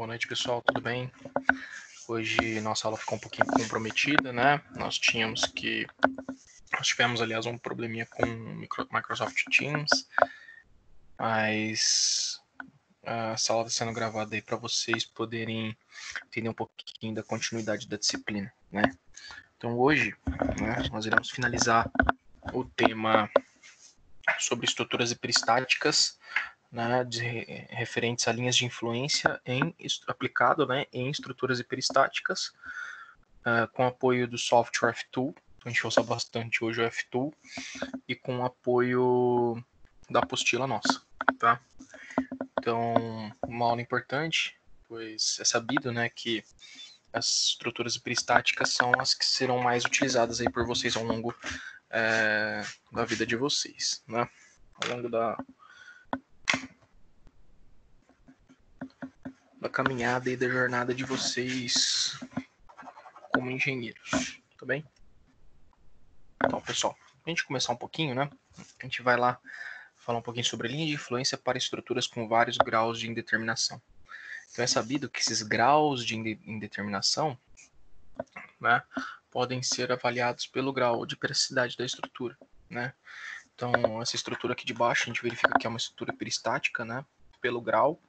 Boa noite, pessoal, tudo bem? Hoje nossa aula ficou um pouquinho comprometida, né? Nós tivemos, aliás, um probleminha com o Microsoft Teams, mas essa aula está sendo gravada aí para vocês poderem entender um pouquinho da continuidade da disciplina, né? Então hoje, né, nós iremos finalizar o tema sobre estruturas hiperestáticas, né, referentes a linhas de influência aplicado, né, em estruturas hiperestáticas, com apoio do software FTool. A gente usa bastante hoje o FTool e com apoio da apostila nossa, tá? Então, uma aula importante, pois é sabido, né, que as estruturas hiperestáticas são as que serão mais utilizadas aí por vocês ao longo da vida de vocês, né? Ao longo da caminhada e da jornada de vocês como engenheiros, tá bem? Então, pessoal, a gente começar um pouquinho, né? A gente vai lá falar um pouquinho sobre linha de influência para estruturas com vários graus de indeterminação. Então, é sabido que esses graus de indeterminação, né, podem ser avaliados pelo grau de periodicidade da estrutura, né? Então, essa estrutura aqui de baixo, a gente verifica que é uma estrutura peristática, né, pelo grau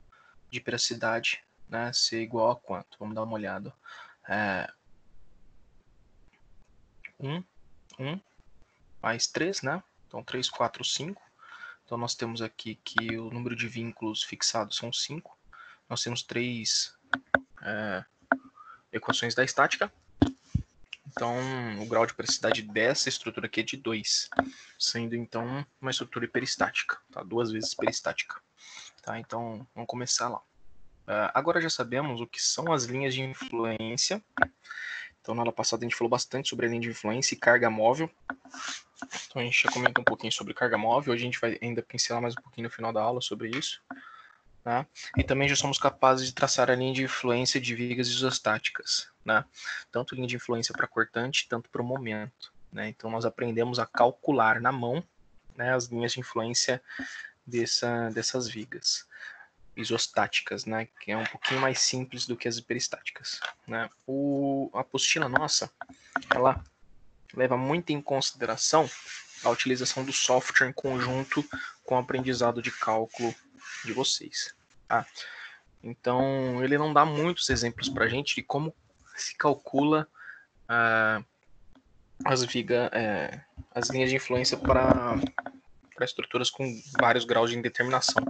de periodicidade, né, ser igual a quanto? Vamos dar uma olhada. 1 mais 3, né? Então, 3, 4, 5. Então, nós temos aqui que o número de vínculos fixados são 5. Nós temos 3 equações da estática. Então, o grau de periodicidade dessa estrutura aqui é de 2, sendo, então, uma estrutura hiperestática, tá? 2 vezes peristática. Tá? Então, vamos começar lá. Agora já sabemos o que são as linhas de influência. Então, na aula passada a gente falou bastante sobre a linha de influência e carga móvel. Então, a gente já comentou um pouquinho sobre carga móvel. Hoje a gente vai ainda pincelar mais um pouquinho no final da aula sobre isso. Né? E também já somos capazes de traçar a linha de influência de vigas isostáticas, né? Tanto linha de influência para cortante, tanto para o momento. Né? Então, nós aprendemos a calcular na mão, né, as linhas de influência dessas vigas isostáticas, né, que é um pouquinho mais simples do que as hiperestáticas. Né? A apostila nossa, ela leva muito em consideração a utilização do software em conjunto com o aprendizado de cálculo de vocês. Tá? Então, ele não dá muitos exemplos para a gente de como se calcula as linhas de influência para estruturas com vários graus de indeterminação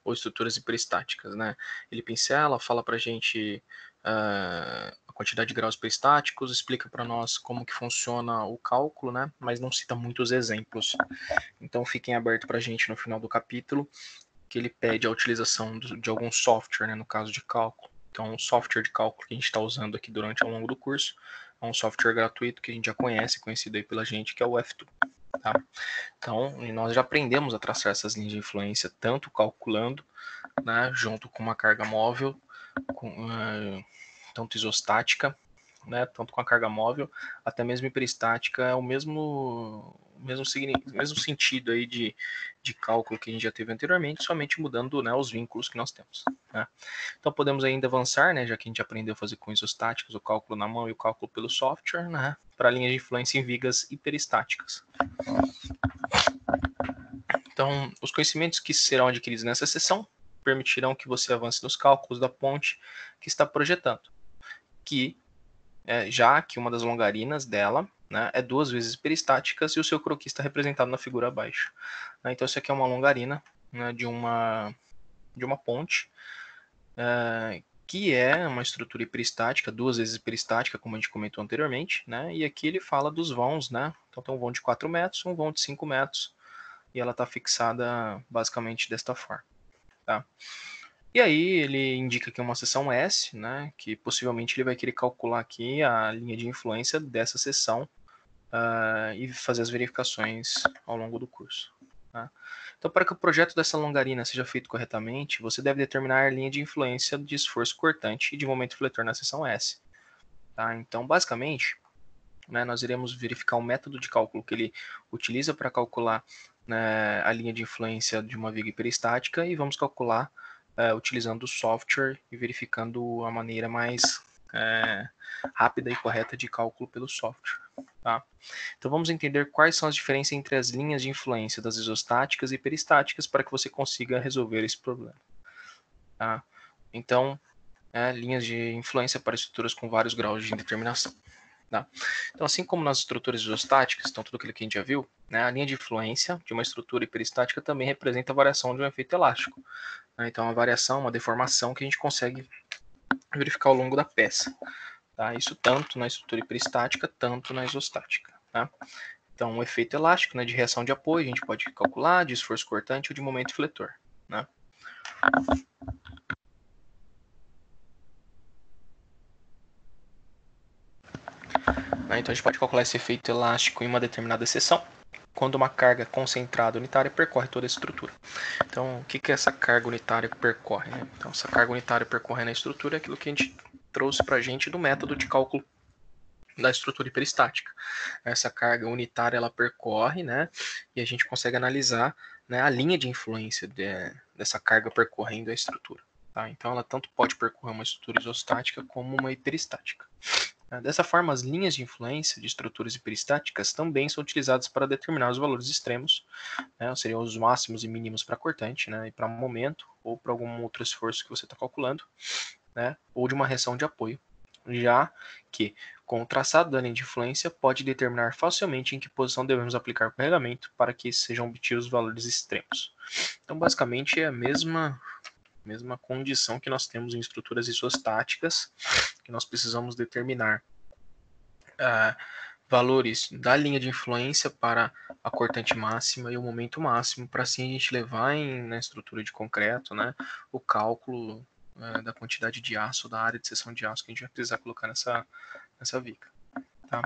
ou estruturas hiperestáticas, né? Ele pincela, fala para a gente a quantidade de graus hiperestáticos, explica para nós como que funciona o cálculo, né? Mas não cita muitos exemplos. Então fiquem abertos para a gente no final do capítulo, que ele pede a utilização de algum software, né, no caso de cálculo. Então, o software de cálculo que a gente está usando aqui durante ao longo do curso é um software gratuito que a gente já conhece, conhecido aí pela gente, que é o FTool. Tá? Então, nós já aprendemos a traçar essas linhas de influência, tanto calculando, né, junto com uma carga móvel, tanto isostática, né, tanto com a carga móvel, até mesmo hiperestática, é o mesmo sentido aí de cálculo que a gente já teve anteriormente, somente mudando, né, os vínculos que nós temos. Né? Então podemos ainda avançar, né, já que a gente aprendeu a fazer com isostáticas, o cálculo na mão e o cálculo pelo software, né, para linhas de influência em vigas hiperestáticas. Então, os conhecimentos que serão adquiridos nessa sessão permitirão que você avance nos cálculos da ponte que está projetando, já que uma das longarinas dela, né, é 2 vezes peristáticas e o seu croquis está representado na figura abaixo. Então, isso aqui é uma longarina, né, de uma ponte, que é uma estrutura hiperestática, 2 vezes peristática, como a gente comentou anteriormente, né, e aqui ele fala dos vãos, né, então tem um vão de 4 metros, um vão de 5 metros, e ela está fixada basicamente desta forma. Tá? E aí ele indica que é uma seção S, né, que possivelmente ele vai querer calcular aqui a linha de influência dessa seção e fazer as verificações ao longo do curso. Tá? Então, para que o projeto dessa longarina seja feito corretamente, você deve determinar a linha de influência de esforço cortante e de momento fletor na seção S. Tá? Então, basicamente, né, nós iremos verificar o método de cálculo que ele utiliza para calcular, né, a linha de influência de uma viga hiperestática e vamos calcular utilizando o software e verificando a maneira mais rápida e correta de cálculo pelo software. Tá? Então vamos entender quais são as diferenças entre as linhas de influência das isostáticas e peristáticas para que você consiga resolver esse problema. Tá? Então, linhas de influência para estruturas com vários graus de indeterminação. Tá? Então, assim como nas estruturas isostáticas, então tudo aquilo que a gente já viu, né, a linha de influência de uma estrutura hiperestática também representa a variação de um efeito elástico. Né? Então, a variação, uma deformação que a gente consegue verificar ao longo da peça. Tá? Isso tanto na estrutura hiperestática, tanto na isostática. Tá? Então, o efeito elástico, né, de reação de apoio, a gente pode calcular, de esforço cortante ou de momento fletor. Né? Então, a gente pode calcular esse efeito elástico em uma determinada seção, quando uma carga concentrada unitária percorre toda a estrutura. Então, o que é essa carga unitária que percorre? Né? Então, essa carga unitária percorrendo a estrutura é aquilo que a gente trouxe para a gente do método de cálculo da estrutura hiperestática. Essa carga unitária ela percorre, né, e a gente consegue analisar, né, a linha de influência dessa carga percorrendo a estrutura. Tá? Então, ela tanto pode percorrer uma estrutura isostática como uma hiperestática. Dessa forma, as linhas de influência de estruturas hiperestáticas também são utilizadas para determinar os valores extremos, né, seriam os máximos e mínimos para cortante, né, e para momento, ou para algum outro esforço que você está calculando, né, ou de uma reação de apoio, já que, com o traçado da linha de influência, pode determinar facilmente em que posição devemos aplicar o carregamento para que sejam obtidos os valores extremos. Então, basicamente, é a mesma condição que nós temos em estruturas isostáticas, que nós precisamos determinar valores da linha de influência para a cortante máxima e o momento máximo, para assim a gente levar na estrutura de concreto, né, o cálculo da quantidade de aço, da área de seção de aço que a gente vai precisar colocar nessa viga. Tá?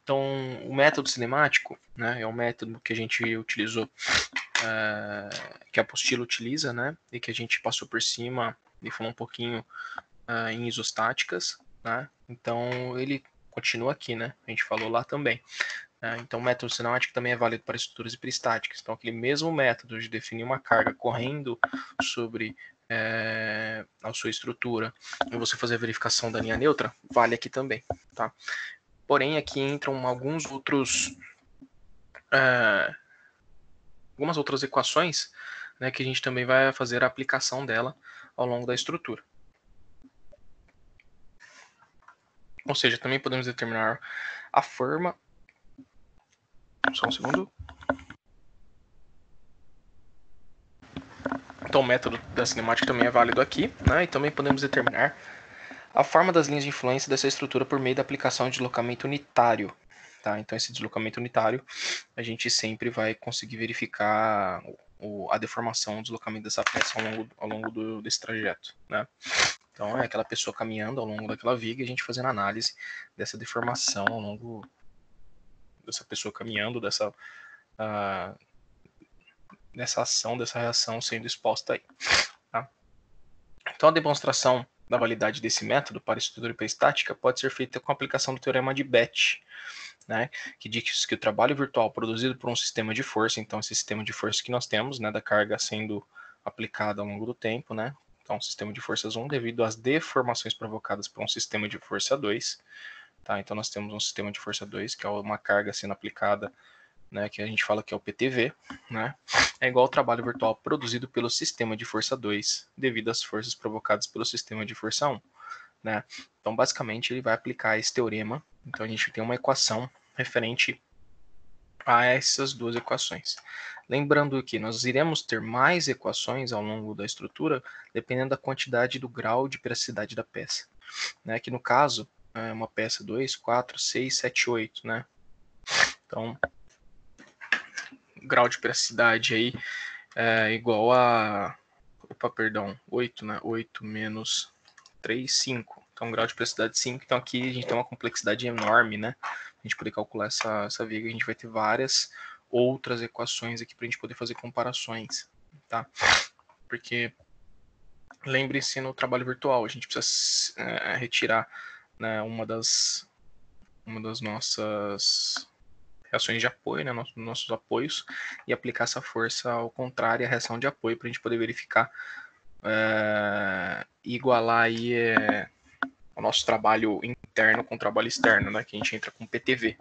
Então, o método cinemático, né, é um método que a gente utilizou, que a apostila utiliza, né, e que a gente passou por cima e falou um pouquinho em isostáticas, né? Então, ele continua aqui, né? A gente falou lá também. Então, o método cinemático também é válido para estruturas hiperestáticas. Então, aquele mesmo método de definir uma carga correndo sobre a sua estrutura e você fazer a verificação da linha neutra, vale aqui também, tá? Porém, aqui entram alguns outros algumas outras equações, né, que a gente também vai fazer a aplicação dela ao longo da estrutura. Ou seja, também podemos determinar a forma. Só um segundo. Então, o método da cinemática também é válido aqui, né? E também podemos determinar a forma das linhas de influência dessa estrutura por meio da aplicação de deslocamento unitário. Tá? Então, esse deslocamento unitário, a gente sempre vai conseguir verificar a deformação, o deslocamento dessa peça ao longo desse trajeto. Né? Então, é aquela pessoa caminhando ao longo daquela viga e a gente fazendo análise dessa deformação ao longo dessa pessoa caminhando, dessa ação, dessa reação sendo exposta aí. Tá? Então, a demonstração da validade desse método para estrutura hiperestática pode ser feita com a aplicação do teorema de Bethe, né, que diz que o trabalho virtual produzido por um sistema de força, então esse sistema de força que nós temos, né, da carga sendo aplicada ao longo do tempo, né, então sistema de forças 1 devido às deformações provocadas por um sistema de força 2, tá, então nós temos um sistema de força 2, que é uma carga sendo aplicada, né, que a gente fala que é o PTV, né, é igual ao trabalho virtual produzido pelo sistema de força 2, devido às forças provocadas pelo sistema de força 1. Né? Então, basicamente, ele vai aplicar esse teorema. Então, a gente tem uma equação referente a essas duas equações. Lembrando que nós iremos ter mais equações ao longo da estrutura, dependendo da quantidade do grau de peracidade da peça. Né? Que no caso, é uma peça 2, 4, 6, 7, 8. Né? Então, grau de peracidade aí é igual a... Opa, perdão, 8, né? 8 menos 3, 5. Então, grau de peracidade 5. Então, aqui a gente tem uma complexidade enorme, né? A gente poder calcular essa viga, a gente vai ter várias outras equações aqui para a gente poder fazer comparações, tá? Porque, lembre-se, no trabalho virtual, a gente precisa retirar, né, uma das nossas reações de apoio, né, nossos apoios, e aplicar essa força ao contrário à reação de apoio para a gente poder verificar igualar aí o nosso trabalho interno com o trabalho externo, né? Que a gente entra com PTV,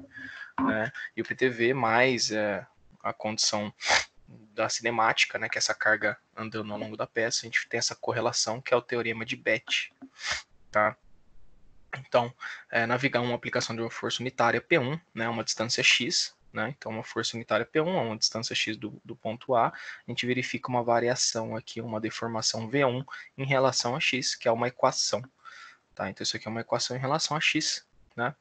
né? E o PTV mais a condição da cinemática, né? Que é essa carga andando ao longo da peça, a gente tem essa correlação que é o teorema de Betti, tá? Então, navegar uma aplicação de uma força unitária P1, né? Uma distância x, né? Então, uma força unitária P1 a uma distância x do ponto A, a gente verifica uma variação aqui, uma deformação V1 em relação a x, que é uma equação. Tá? Então, isso aqui é uma equação em relação a x, né?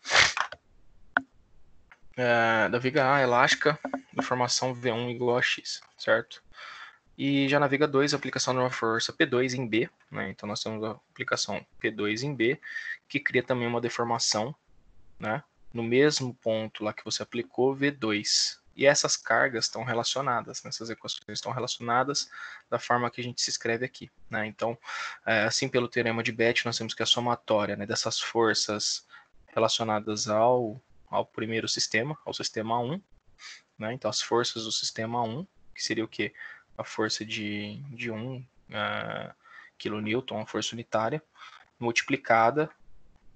Da viga A elástica, deformação V1 igual a x, certo? E já na viga 2, a aplicação de uma força P2 em B, né? Então, nós temos a aplicação P2 em B, que cria também uma deformação, né? No mesmo ponto lá que você aplicou, V2. E essas cargas estão relacionadas, né? Essas equações estão relacionadas da forma que a gente se escreve aqui, né? Então, assim pelo teorema de Betti, nós temos que a somatória, né, dessas forças relacionadas ao primeiro sistema, ao sistema 1, né? Então, as forças do sistema 1, que seria o quê? A força de 1 kN, a força unitária, multiplicada,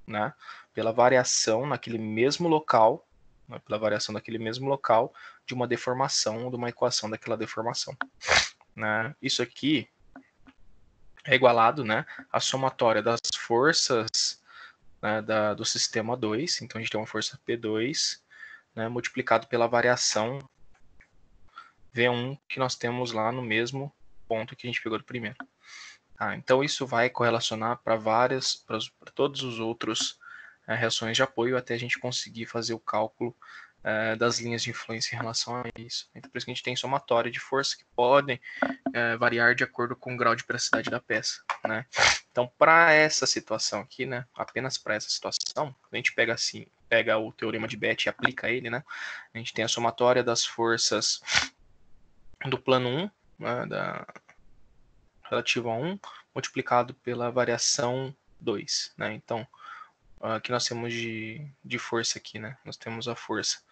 né, pela variação naquele mesmo local, né, de uma deformação, de uma equação daquela deformação. Né? Isso aqui é igualado, né, à somatória das forças, né, do sistema 2, então a gente tem uma força P2, né, multiplicado pela variação V1 que nós temos lá no mesmo ponto que a gente pegou do primeiro. Então isso vai correlacionar para todos os outros reações de apoio até a gente conseguir fazer o cálculo das linhas de influência em relação a isso. Então por isso que a gente tem somatória de forças que podem variar de acordo com o grau de praticidade da peça, né? Então para essa situação aqui, né, apenas para essa situação, a gente pega o teorema de Betti e aplica ele, né? A gente tem a somatória das forças do plano 1, né, relativo a 1, multiplicado pela variação 2, né? Então, aqui nós temos de força aqui, né? Nós temos a força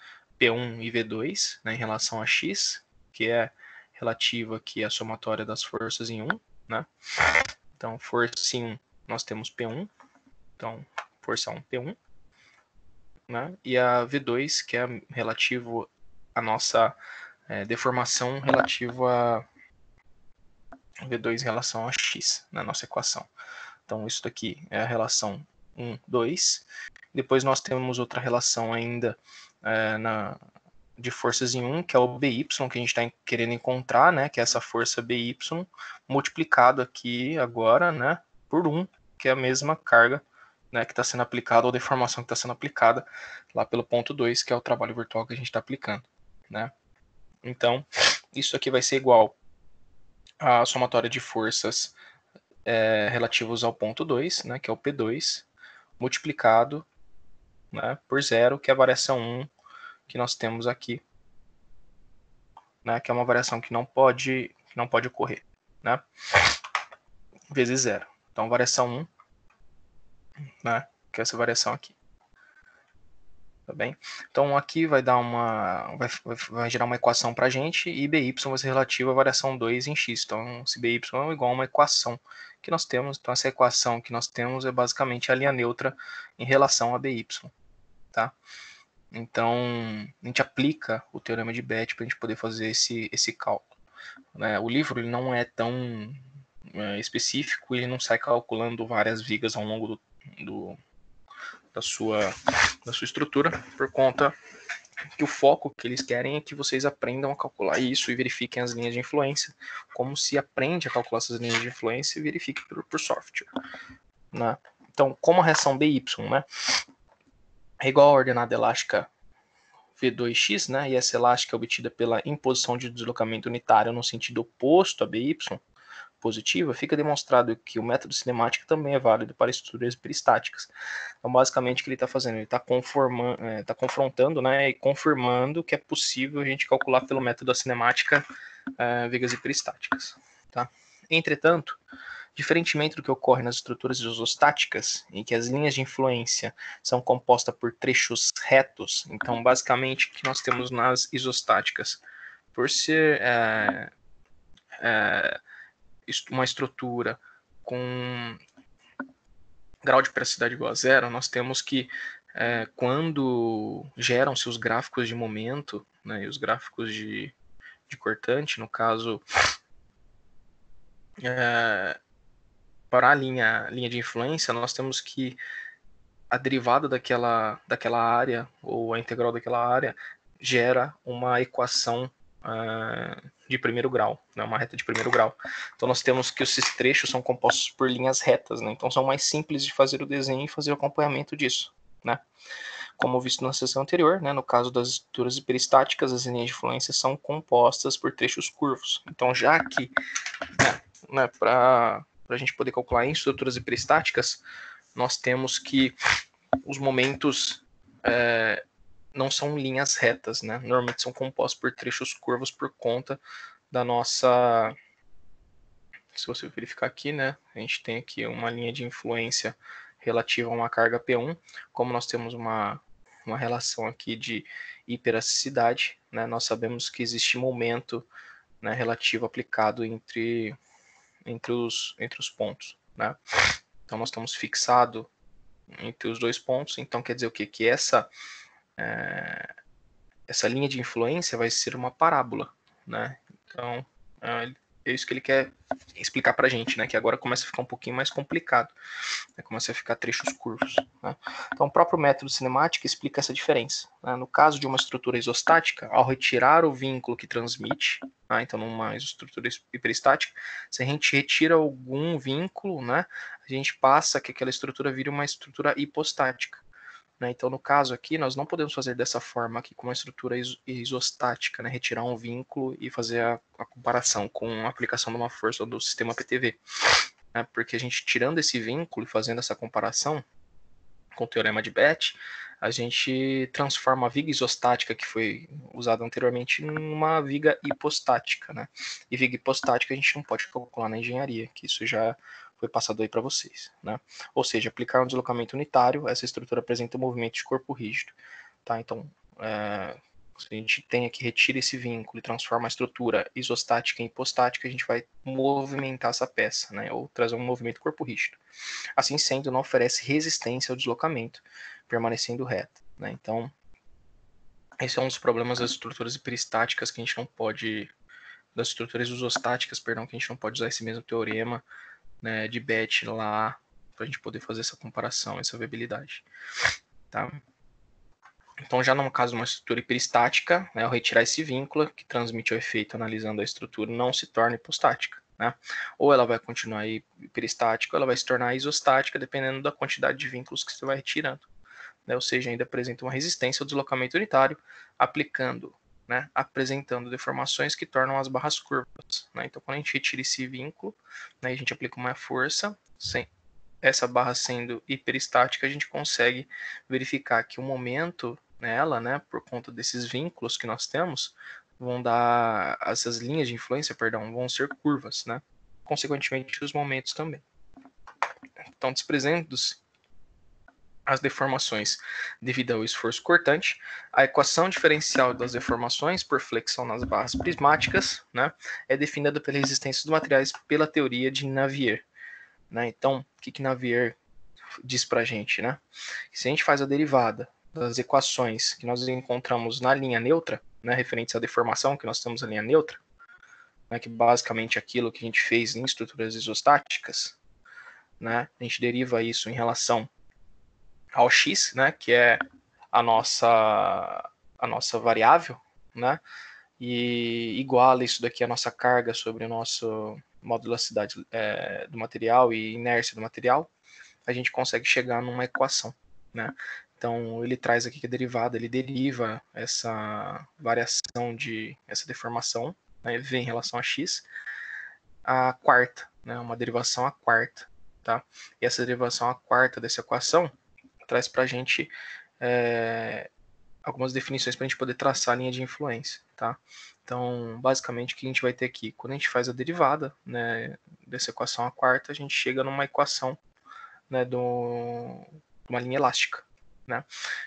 P1 e V2, né, em relação a x, que é relativa aqui à somatória das forças em 1, né? Então, força em 1, nós temos P1, então, força 1, P1, né? E a V2, que é relativo à nossa deformação relativo a V2 em relação a x, na nossa equação. Então, isso daqui é a relação 1, 2. Depois nós temos outra relação ainda de forças em 1, que é o BY, que a gente está querendo encontrar, né, que é essa força BY, multiplicado aqui agora, né, por 1, que é a mesma carga, né, que está sendo aplicada, ou deformação que está sendo aplicada lá pelo ponto 2, que é o trabalho virtual que a gente está aplicando. Né? Então, isso aqui vai ser igual à somatória de forças relativos ao ponto 2, né, que é o P2, multiplicado, né, por 0, que é a variação 1 que nós temos aqui, né, que é uma variação que não pode ocorrer, né, vezes 0. Então, variação 1, né, que é essa variação aqui. Tá bem? Então, aqui vai dar vai gerar uma equação para a gente, e BY vai ser relativa à variação 2 em x. Então, se BY é igual a uma equação que nós temos, então essa equação que nós temos é basicamente a linha neutra em relação a BY. Tá? Então, a gente aplica o teorema de Betti para a gente poder fazer esse cálculo. Né? O livro ele não é tão específico, ele não sai calculando várias vigas ao longo da sua estrutura, por conta que o foco que eles querem é que vocês aprendam a calcular isso e verifiquem as linhas de influência, como se aprende a calcular essas linhas de influência e verifique por software. Né? Então, como a reação BY, né, é igual à ordenada elástica V2x, né, e essa elástica é obtida pela imposição de deslocamento unitário no sentido oposto a BY, positiva, fica demonstrado que o método cinemático também é válido para estruturas peristáticas. Então, basicamente, o que ele está fazendo? Ele está confrontando, né, e confirmando que é possível a gente calcular pelo método da cinemática vigas hiperestáticas. Tá? Entretanto, diferentemente do que ocorre nas estruturas isostáticas, em que as linhas de influência são compostas por trechos retos, então, basicamente, o que nós temos nas isostáticas? Por ser uma estrutura com grau de praticidade igual a zero, nós temos que, quando geram-se os gráficos de momento, né, e os gráficos de cortante, no caso, para a linha de influência, nós temos que a derivada daquela área, ou a integral daquela área, gera uma equação de primeiro grau, né, uma reta de primeiro grau. Então nós temos que esses trechos são compostos por linhas retas, né, então são mais simples de fazer o desenho e fazer o acompanhamento disso, né. Como visto na seção anterior, né, no caso das estruturas hiperestáticas, as linhas de influência são compostas por trechos curvos. Então já que, né, para a gente poder calcular em estruturas hiperestáticas, nós temos que os momentos não são linhas retas, né? Normalmente são compostos por trechos curvos por conta da nossa... Se você verificar aqui, né? A gente tem aqui uma linha de influência relativa a uma carga P1. Como nós temos uma relação aqui de hiperacidicidade, né? Nós sabemos que existe momento, né, relativo aplicado entre os pontos, né? Então nós estamos fixado entre os dois pontos. Então quer dizer o quê? Que essa linha de influência vai ser uma parábola, né? Então, é isso que ele quer explicar para a gente, né? Que agora começa a ficar um pouquinho mais complicado, né? Começa a ficar trechos curvos, né? Então, o próprio método cinemático explica essa diferença, né? No caso de uma estrutura isostática, ao retirar o vínculo que transmite, né? Então, numa estrutura hiperestática, se a gente retira algum vínculo, né? A gente passa que aquela estrutura vire uma estrutura hipostática. Então, no caso aqui, nós não podemos fazer dessa forma aqui com uma estrutura isostática, né? Retirar um vínculo e fazer a comparação com a aplicação de uma força do sistema PTV. Né? Porque a gente tirando esse vínculo e fazendo essa comparação com o teorema de Bethe, a gente transforma a viga isostática que foi usada anteriormente numa viga hipostática. Né? E viga hipostática a gente não pode calcular na engenharia, que isso já foi passado aí para vocês, né? Ou seja, aplicar um deslocamento unitário, essa estrutura apresenta um movimento de corpo rígido, tá? Então, se a gente tem aqui, retira esse vínculo e transforma a estrutura isostática em hipostática, a gente vai movimentar essa peça, né? Ou trazer um movimento corpo rígido. Assim sendo, não oferece resistência ao deslocamento, permanecendo reta, né? Então, esse é um dos problemas das estruturas hiperestáticas que a gente não pode, das estruturas isostáticas, perdão, que a gente não pode usar esse mesmo teorema, né, de Bethe lá, para a gente poder fazer essa comparação, essa viabilidade. Tá? Então, já no caso de uma estrutura hiperestática, né, ao retirar esse vínculo que transmite o efeito analisando a estrutura, não se torna hipostática. Né? Ou ela vai continuar hiperestática, ou ela vai se tornar isostática, dependendo da quantidade de vínculos que você vai retirando. Né? Ou seja, ainda apresenta uma resistência ao deslocamento unitário, apresentando deformações que tornam as barras curvas. Né? Então, quando a gente retira esse vínculo, né, a gente aplica uma força, essa barra sendo hiperestática, a gente consegue verificar que o momento nela, né, por conta desses vínculos que nós temos, essas linhas de influência, vão ser curvas, né? Consequentemente, os momentos também. Então, desprezando-se as deformações devido ao esforço cortante, a equação diferencial das deformações por flexão nas barras prismáticas, né, é definida pela resistência dos materiais pela teoria de Navier. Né? Então, o que Navier diz para a gente? Né? Se a gente faz a derivada das equações que nós encontramos na linha neutra, né, referentes à deformação que nós temos na linha neutra, né, que basicamente é aquilo que a gente fez em estruturas isostáticas, né, a gente deriva isso em relação ao x, né, que é a nossa variável, né, e iguala isso daqui a nossa carga sobre o nosso modularidade do material e inércia do material, a gente consegue chegar numa equação, né? Então ele traz aqui que a derivada, ele deriva essa variação essa deformação, né, v em relação a x, a quarta, né, uma derivação a quarta, tá? E essa derivação a quarta dessa equação traz para a gente algumas definições para a gente poder traçar a linha de influência, tá? Então, basicamente, o que a gente vai ter aqui? Quando a gente faz a derivada, né, dessa equação a quarta, a gente chega numa equação, né, de uma linha elástica, né?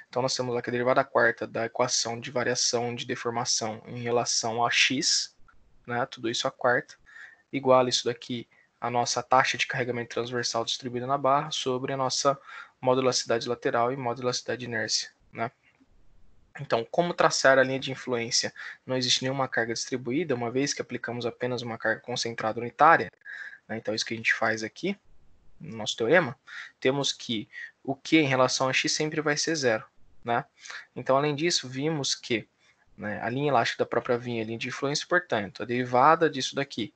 Então, nós temos aqui a derivada quarta da equação de variação de deformação em relação a x, né, tudo isso a quarta, igual a isso daqui a nossa taxa de carregamento transversal distribuída na barra sobre a nossa modularidade lateral e modularidade de inércia, né? Então, como traçar a linha de influência? Não existe nenhuma carga distribuída, uma vez que aplicamos apenas uma carga concentrada unitária, né? Então, isso que a gente faz aqui, no nosso teorema, temos que o Q em relação a x sempre vai ser zero, né? Então, além disso, vimos que, né, a linha elástica da própria via é a linha de influência, portanto, a derivada disso daqui,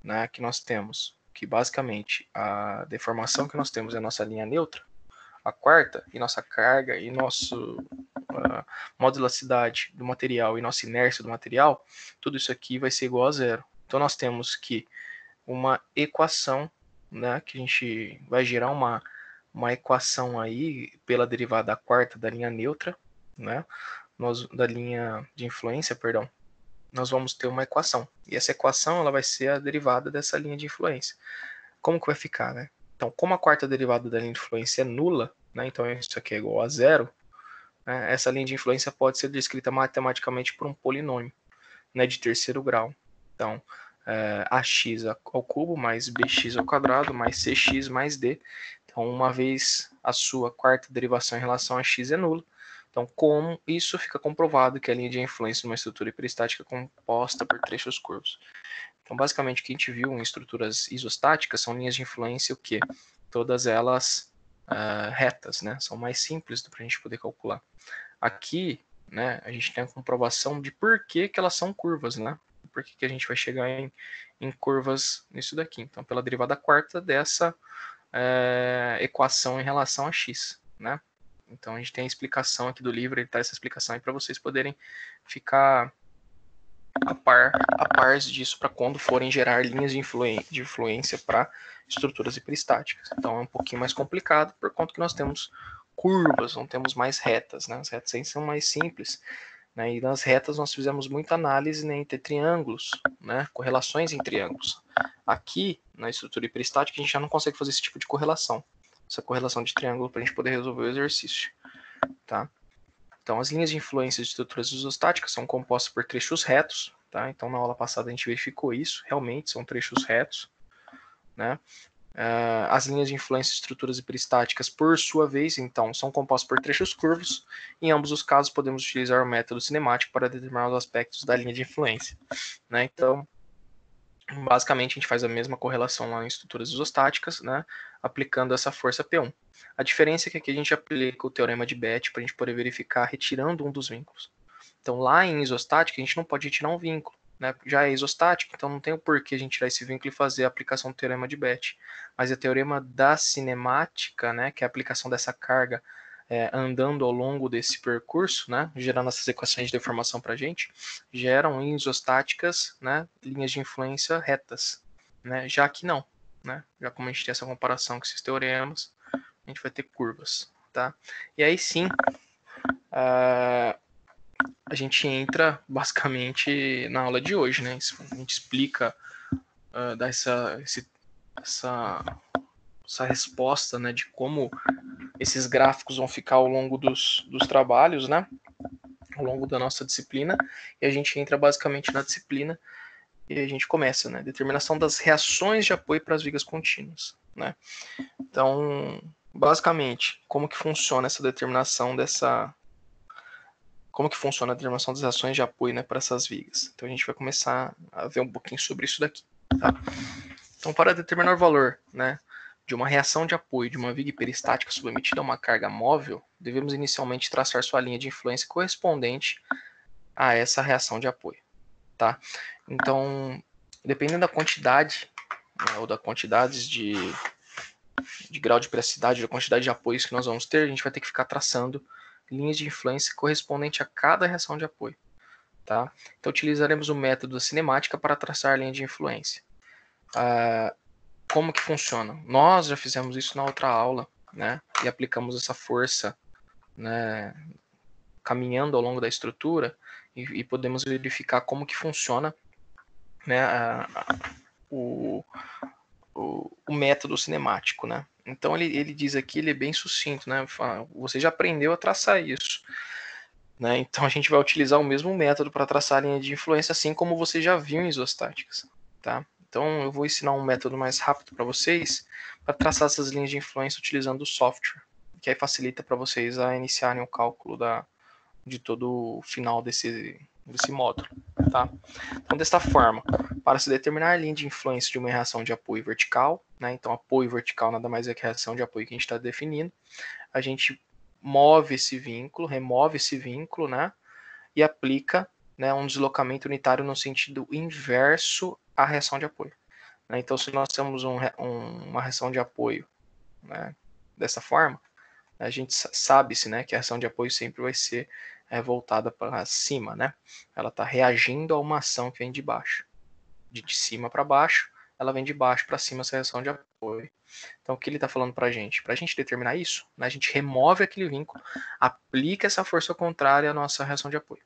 né, que nós temos, que basicamente a deformação que nós temos é a nossa linha neutra, a quarta, e nossa carga e nosso modularidade do material e nossa inércia do material, tudo isso aqui vai ser igual a zero. Então nós temos que uma equação, né, que a gente vai gerar uma equação aí pela derivada quarta da linha neutra, né, da linha de influência, perdão, nós vamos ter uma equação. E essa equação ela vai ser a derivada dessa linha de influência. Como que vai ficar, né? Então, como a quarta derivada da linha de influência é nula, né, então isso aqui é igual a zero, né, essa linha de influência pode ser descrita matematicamente por um polinômio, né, de terceiro grau. Então, ax ao cubo mais bx ao quadrado mais cx mais d. Então, uma vez a sua quarta derivação em relação a x é nula, então, como isso fica comprovado que a linha de influência numa estrutura hiperestática é composta por trechos curvos. Então, basicamente, o que a gente viu em estruturas isostáticas são linhas de influência o quê? Todas elas retas, né? São mais simples para a gente poder calcular. Aqui, né, a gente tem a comprovação de por que elas são curvas, né? Por que a gente vai chegar em curvas nisso daqui. Então, pela derivada quarta dessa equação em relação a x, né? Então, a gente tem a explicação aqui do livro, ele tá essa explicação aí para vocês poderem ficar a par disso para quando forem gerar linhas de influência para estruturas hiperestáticas. Então, é um pouquinho mais complicado, por conta que nós temos curvas, não temos mais retas, né? As retas aí são mais simples, né? E nas retas nós fizemos muita análise, né, entre triângulos, né? Correlações em triângulos. Aqui, na estrutura hiperestática, a gente já não consegue fazer esse tipo de correlação. Essa correlação de triângulo para a gente poder resolver o exercício, tá? Então, as linhas de influência de estruturas isostáticas são compostas por trechos retos, tá? Então, na aula passada a gente verificou isso, realmente são trechos retos, né? As linhas de influência de estruturas hiperestáticas, por sua vez, então, são compostas por trechos curvos. Em ambos os casos, podemos utilizar o método cinemático para determinar os aspectos da linha de influência, né? Então, basicamente, a gente faz a mesma correlação lá em estruturas isostáticas, né, aplicando essa força P1. A diferença é que aqui a gente aplica o teorema de Bethe para a gente poder verificar retirando um dos vínculos. Então, lá em isostática, a gente não pode retirar um vínculo, né? Já é isostático, então não tem o porquê a gente tirar esse vínculo e fazer a aplicação do teorema de Bethe. Mas o teorema da cinemática, né, que é a aplicação dessa carga andando ao longo desse percurso, né, gerando essas equações de deformação para a gente, geram em isostáticas, né, linhas de influência retas, né, já que não, né, já como a gente tem essa comparação com esses teoremas, a gente vai ter curvas, tá? E aí sim, a gente entra basicamente na aula de hoje, né, a gente explica, dá essa resposta, né, de como esses gráficos vão ficar ao longo dos trabalhos, né, ao longo da nossa disciplina, e a gente entra basicamente na disciplina e a gente começa, né, determinação das reações de apoio para as vigas contínuas, né. Então, basicamente, como que funciona essa determinação como que funciona a determinação das reações de apoio, né, para essas vigas. Então a gente vai começar a ver um pouquinho sobre isso daqui, tá? Então, para determinar o valor, né, de uma reação de apoio de uma viga hiperestática submetida a uma carga móvel, devemos inicialmente traçar sua linha de influência correspondente a essa reação de apoio, tá? Então, dependendo da quantidade, né, ou da quantidade de grau de precisidade, da quantidade de apoios que nós vamos ter, a gente vai ter que ficar traçando linhas de influência correspondente a cada reação de apoio, tá? Então, utilizaremos o método da cinemática para traçar a linha de influência. Como que funciona? Nós já fizemos isso na outra aula, né? E aplicamos essa força, né, caminhando ao longo da estrutura e podemos verificar como que funciona, né, o método cinemático, né? Então ele diz aqui, ele é bem sucinto, né? Você já aprendeu a traçar isso, né? Então a gente vai utilizar o mesmo método para traçar a linha de influência, assim como você já viu em isostáticas, tá? Então eu vou ensinar um método mais rápido para vocês para traçar essas linhas de influência utilizando o software, que aí facilita para vocês a iniciarem o cálculo de todo o final desse módulo, tá? Então, desta forma, para se determinar a linha de influência de uma reação de apoio vertical, né? Então, apoio vertical nada mais é que a reação de apoio que a gente está definindo, a gente move esse vínculo, remove esse vínculo, né? E aplica, né, um deslocamento unitário no sentido inverso à reação de apoio. Né? Então, se nós temos uma reação de apoio, né, dessa forma, a gente sabe-se, né, que a ação de apoio sempre vai ser voltada para cima, né? Ela está reagindo a uma ação que vem de baixo. De cima para baixo, ela vem de baixo para cima essa reação de apoio. Então, o que ele está falando para a gente? Para a gente determinar isso, né, a gente remove aquele vínculo, aplica essa força contrária à nossa reação de apoio.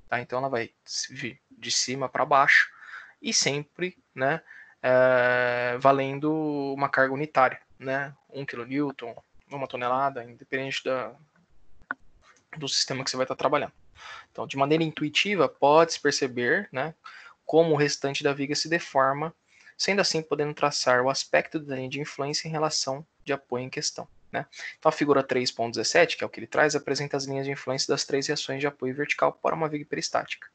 Tá? Então, ela vai vir de cima para baixo e sempre, né, valendo uma carga unitária, né? 1 kN, 1 tonelada, independente do sistema que você vai estar trabalhando. Então, de maneira intuitiva, pode-se perceber, né, como o restante da viga se deforma, sendo assim podendo traçar o aspecto da linha de influência em relação de apoio em questão. Né? Então, a figura 3.17, que é o que ele traz, apresenta as linhas de influência das três reações de apoio vertical para uma viga hiperestática.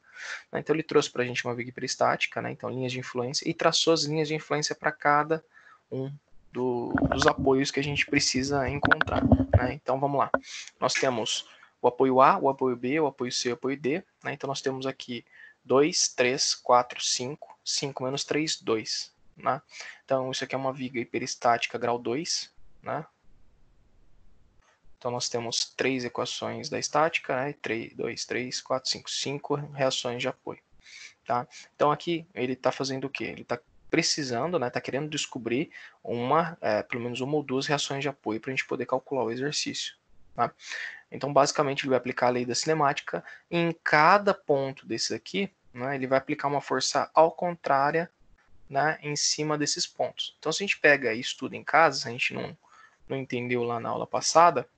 Né? Então, ele trouxe para a gente uma viga hiperestática, né? Então, linhas de influência, e traçou as linhas de influência para cada um dos apoios que a gente precisa encontrar. Né? Então, vamos lá. Nós temos o apoio A, o apoio B, o apoio C, o apoio D. Né? Então, nós temos aqui 2, 3, 4, 5, 5 menos 3, 2. Né? Então, isso aqui é uma viga hiperestática grau 2. Né? Então, nós temos 3 equações da estática, né? 3, 2, 3, 4, 5. 5 reações de apoio. Tá? Então, aqui, ele está fazendo o quê? Ele está precisando, né? Está querendo descobrir pelo menos uma ou duas reações de apoio para a gente poder calcular o exercício. Tá? Então, basicamente, ele vai aplicar a lei da cinemática. E em cada ponto desse aqui, né, ele vai aplicar uma força ao contrária, né, em cima desses pontos. Então, se a gente pega e estuda em casa, a gente não entendeu lá na aula passada,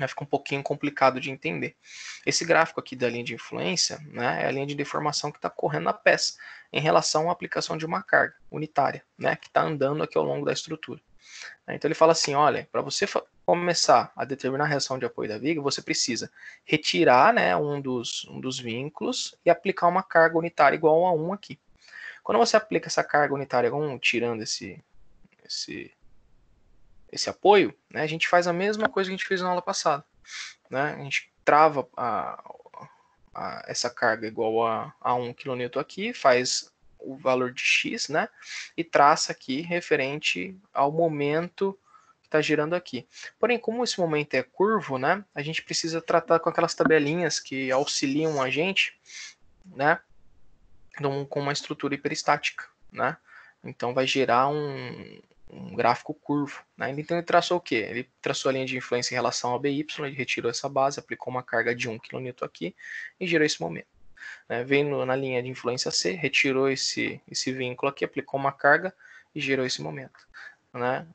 fica um pouquinho complicado de entender. Esse gráfico aqui da linha de influência, né, é a linha de deformação que está correndo na peça em relação à aplicação de uma carga unitária, né, que está andando aqui ao longo da estrutura. Então ele fala assim, olha, para você começar a determinar a reação de apoio da viga, você precisa retirar, né, um dos vínculos e aplicar uma carga unitária igual a 1 aqui. Quando você aplica essa carga unitária igual a 1, tirando esse apoio, né, a gente faz a mesma coisa que a gente fez na aula passada. Né? A gente trava essa carga igual a 1 kN aqui, faz o valor de x, né? E traça aqui referente ao momento que está girando aqui. Porém, como esse momento é curvo, né? A gente precisa tratar com aquelas tabelinhas que auxiliam a gente, né? Com uma estrutura hiperestática, né? Então vai gerar um gráfico curvo. Né? Então ele traçou o quê? Ele traçou a linha de influência em relação ao BY, ele retirou essa base, aplicou uma carga de 1 kN aqui e gerou esse momento. Né? Veio na linha de influência C, retirou esse vínculo aqui, aplicou uma carga e gerou esse momento. Né?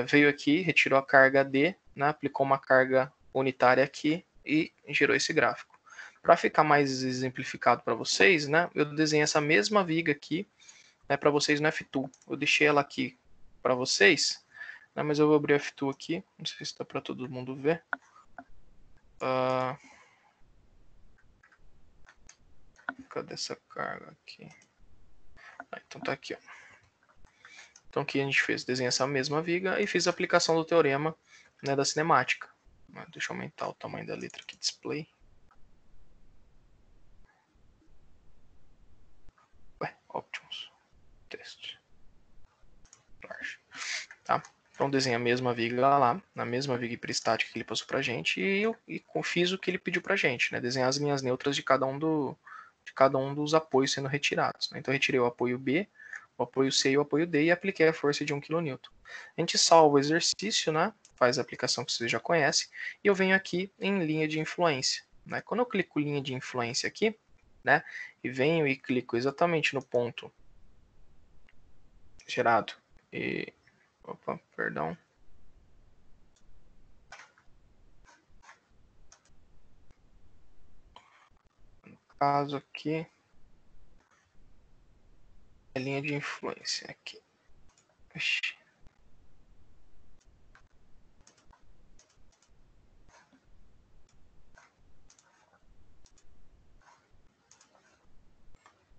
Veio aqui, retirou a carga D, né? Aplicou uma carga unitária aqui e gerou esse gráfico. Para ficar mais exemplificado para vocês, né? Eu desenhei essa mesma viga aqui, né, para vocês no F-Tool. Eu deixei ela aqui para vocês, né, mas eu vou abrir o F-Tool aqui, não sei se dá para todo mundo ver. Cadê essa carga aqui? Então tá aqui, ó. Então aqui a gente fez, desenhei essa mesma viga e fiz a aplicação do teorema, né, da cinemática. Deixa eu aumentar o tamanho da letra aqui, display. Options, teste. Tá? Então desenhei a mesma viga lá, na mesma viga hiperestática que ele passou pra gente e fiz o que ele pediu pra gente, né? Desenhar as linhas neutras de cada um dos apoios sendo retirados. Né? Então eu retirei o apoio B, o apoio C e o apoio D e apliquei a força de 1 kN. A gente salva o exercício, né? Faz a aplicação que você já conhece e eu venho aqui em linha de influência. Né? Quando eu clico linha de influência aqui, né? E venho e clico exatamente no ponto gerado e opa, perdão. No caso aqui, linha de influência aqui. Ixi.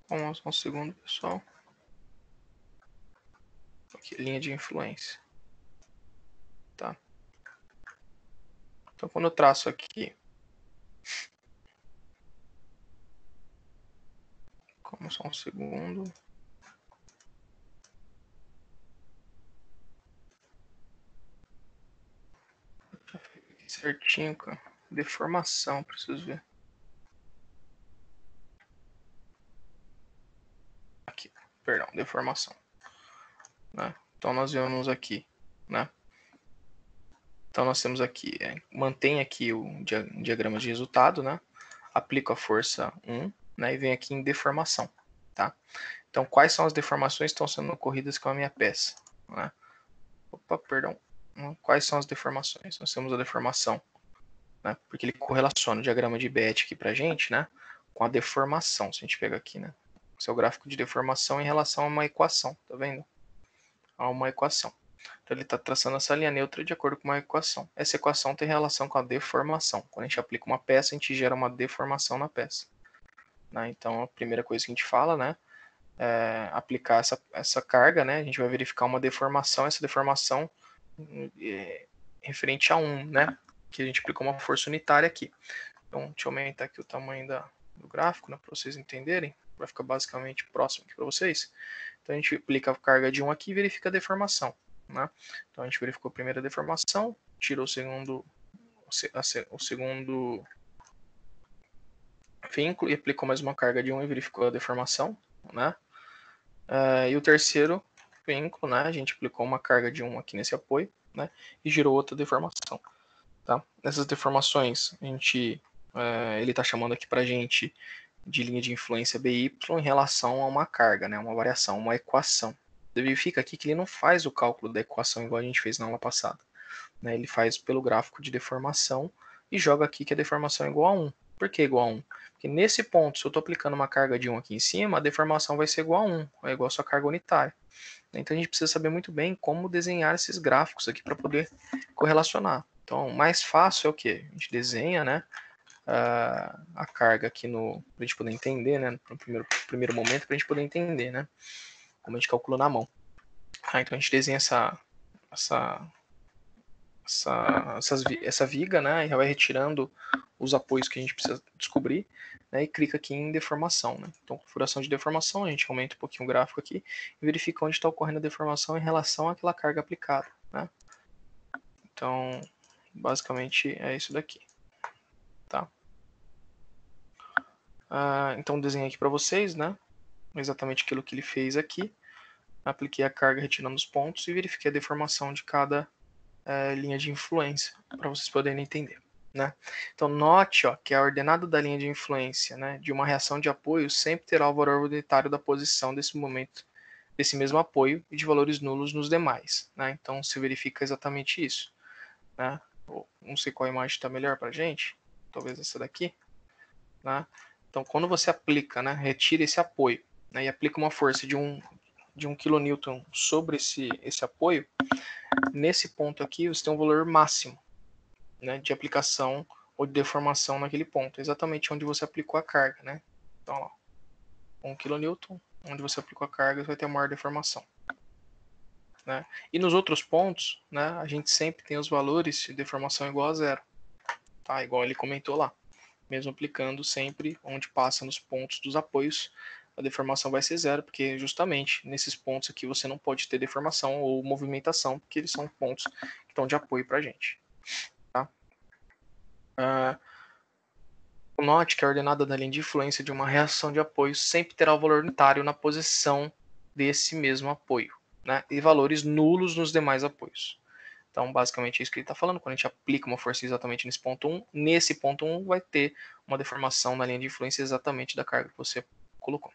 Vamos um segundo, pessoal. Aqui, linha de influência. Tá. Então, quando eu traço aqui, como só um segundo. Certinho, cara. Deformação, preciso ver. Aqui, perdão, deformação. Né? Então, nós vemos aqui, né? Então, nós temos aqui, mantém aqui o diagrama de resultado, né? Aplico a força 1, né? E venho aqui em deformação, tá? Então, quais são as deformações que estão sendo ocorridas com a minha peça, né? Opa, perdão. Quais são as deformações? Nós temos a deformação, né? Porque ele correlaciona o diagrama de Betti aqui pra gente, né? Com a deformação, se a gente pegar aqui, né? Esse é o gráfico de deformação em relação a uma equação, tá vendo? A uma equação. Então ele está traçando essa linha neutra de acordo com uma equação. Essa equação tem relação com a deformação. Quando a gente aplica uma peça, a gente gera uma deformação na peça. Né? Então a primeira coisa que a gente fala, né? É aplicar essa carga, né? A gente vai verificar uma deformação, essa deformação referente a 1, né? Que a gente aplicou uma força unitária aqui. Então deixa eu aumentar aqui o tamanho do gráfico, né? Para vocês entenderem. Vai ficar basicamente próximo aqui para vocês. Então a gente aplica a carga de 1 aqui e verifica a deformação. Né? Então a gente verificou a primeira deformação, tirou o segundo vínculo e aplicou mais uma carga de 1 e verificou a deformação. Né? E o terceiro vínculo, né? A gente aplicou uma carga de 1 aqui nesse apoio, né? E gerou outra deformação. Tá? Nessas deformações, ele está chamando aqui para a gente de linha de influência BY em relação a uma carga, né? Uma variação, uma equação. Você verifica aqui que ele não faz o cálculo da equação igual a gente fez na aula passada. Né? Ele faz pelo gráfico de deformação e joga aqui que a deformação é igual a 1. Por que igual a 1? Porque nesse ponto, se eu estou aplicando uma carga de 1 aqui em cima, a deformação vai ser igual a 1, é igual a sua carga unitária. Então a gente precisa saber muito bem como desenhar esses gráficos aqui para poder correlacionar. Então, o mais fácil é o que? A gente desenha, né? A carga aqui para a gente poder entender, né? No primeiro momento, para a gente poder entender, né? Como a gente calcula na mão. Então a gente desenha essa viga, né? E vai retirando os apoios que a gente precisa descobrir, né? E clica aqui em deformação, né? Então, configuração de deformação, a gente aumenta um pouquinho o gráfico aqui e verifica onde está ocorrendo a deformação em relação àquela carga aplicada, né? Então, basicamente é isso daqui, tá? Então, desenhei aqui para vocês, né? Exatamente aquilo que ele fez aqui. Apliquei a carga retirando os pontos e verifiquei a deformação de cada linha de influência, para vocês poderem entender. Né? Então, note que a ordenada da linha de influência, né, de uma reação de apoio sempre terá o valor unitário da posição desse momento, desse mesmo apoio e de valores nulos nos demais. Né? Então, se verifica exatamente isso. Né? Não sei qual imagem está melhor para a gente, talvez essa daqui. Né? Então, quando você aplica, né, retira esse apoio, né, e aplica uma força de 1 kN sobre esse apoio, nesse ponto aqui você tem um valor máximo, né, de aplicação ou de deformação naquele ponto, exatamente onde você aplicou a carga. Né? Então, ó, 1 kN, onde você aplicou a carga, você vai ter a maior deformação. Né? E nos outros pontos, né, a gente sempre tem os valores de deformação igual a 0. Tá? Igual ele comentou lá. Mesmo aplicando sempre onde passa nos pontos dos apoios, a deformação vai ser 0, porque justamente nesses pontos aqui você não pode ter deformação ou movimentação, porque eles são pontos que estão de apoio para a gente. Tá? Note que a ordenada da linha de influência de uma reação de apoio sempre terá o valor unitário na posição desse mesmo apoio, né? E valores nulos nos demais apoios. Então, basicamente, é isso que ele está falando. Quando a gente aplica uma força exatamente nesse ponto 1, nesse ponto 1 vai ter uma deformação na linha de influência exatamente da carga que você colocou.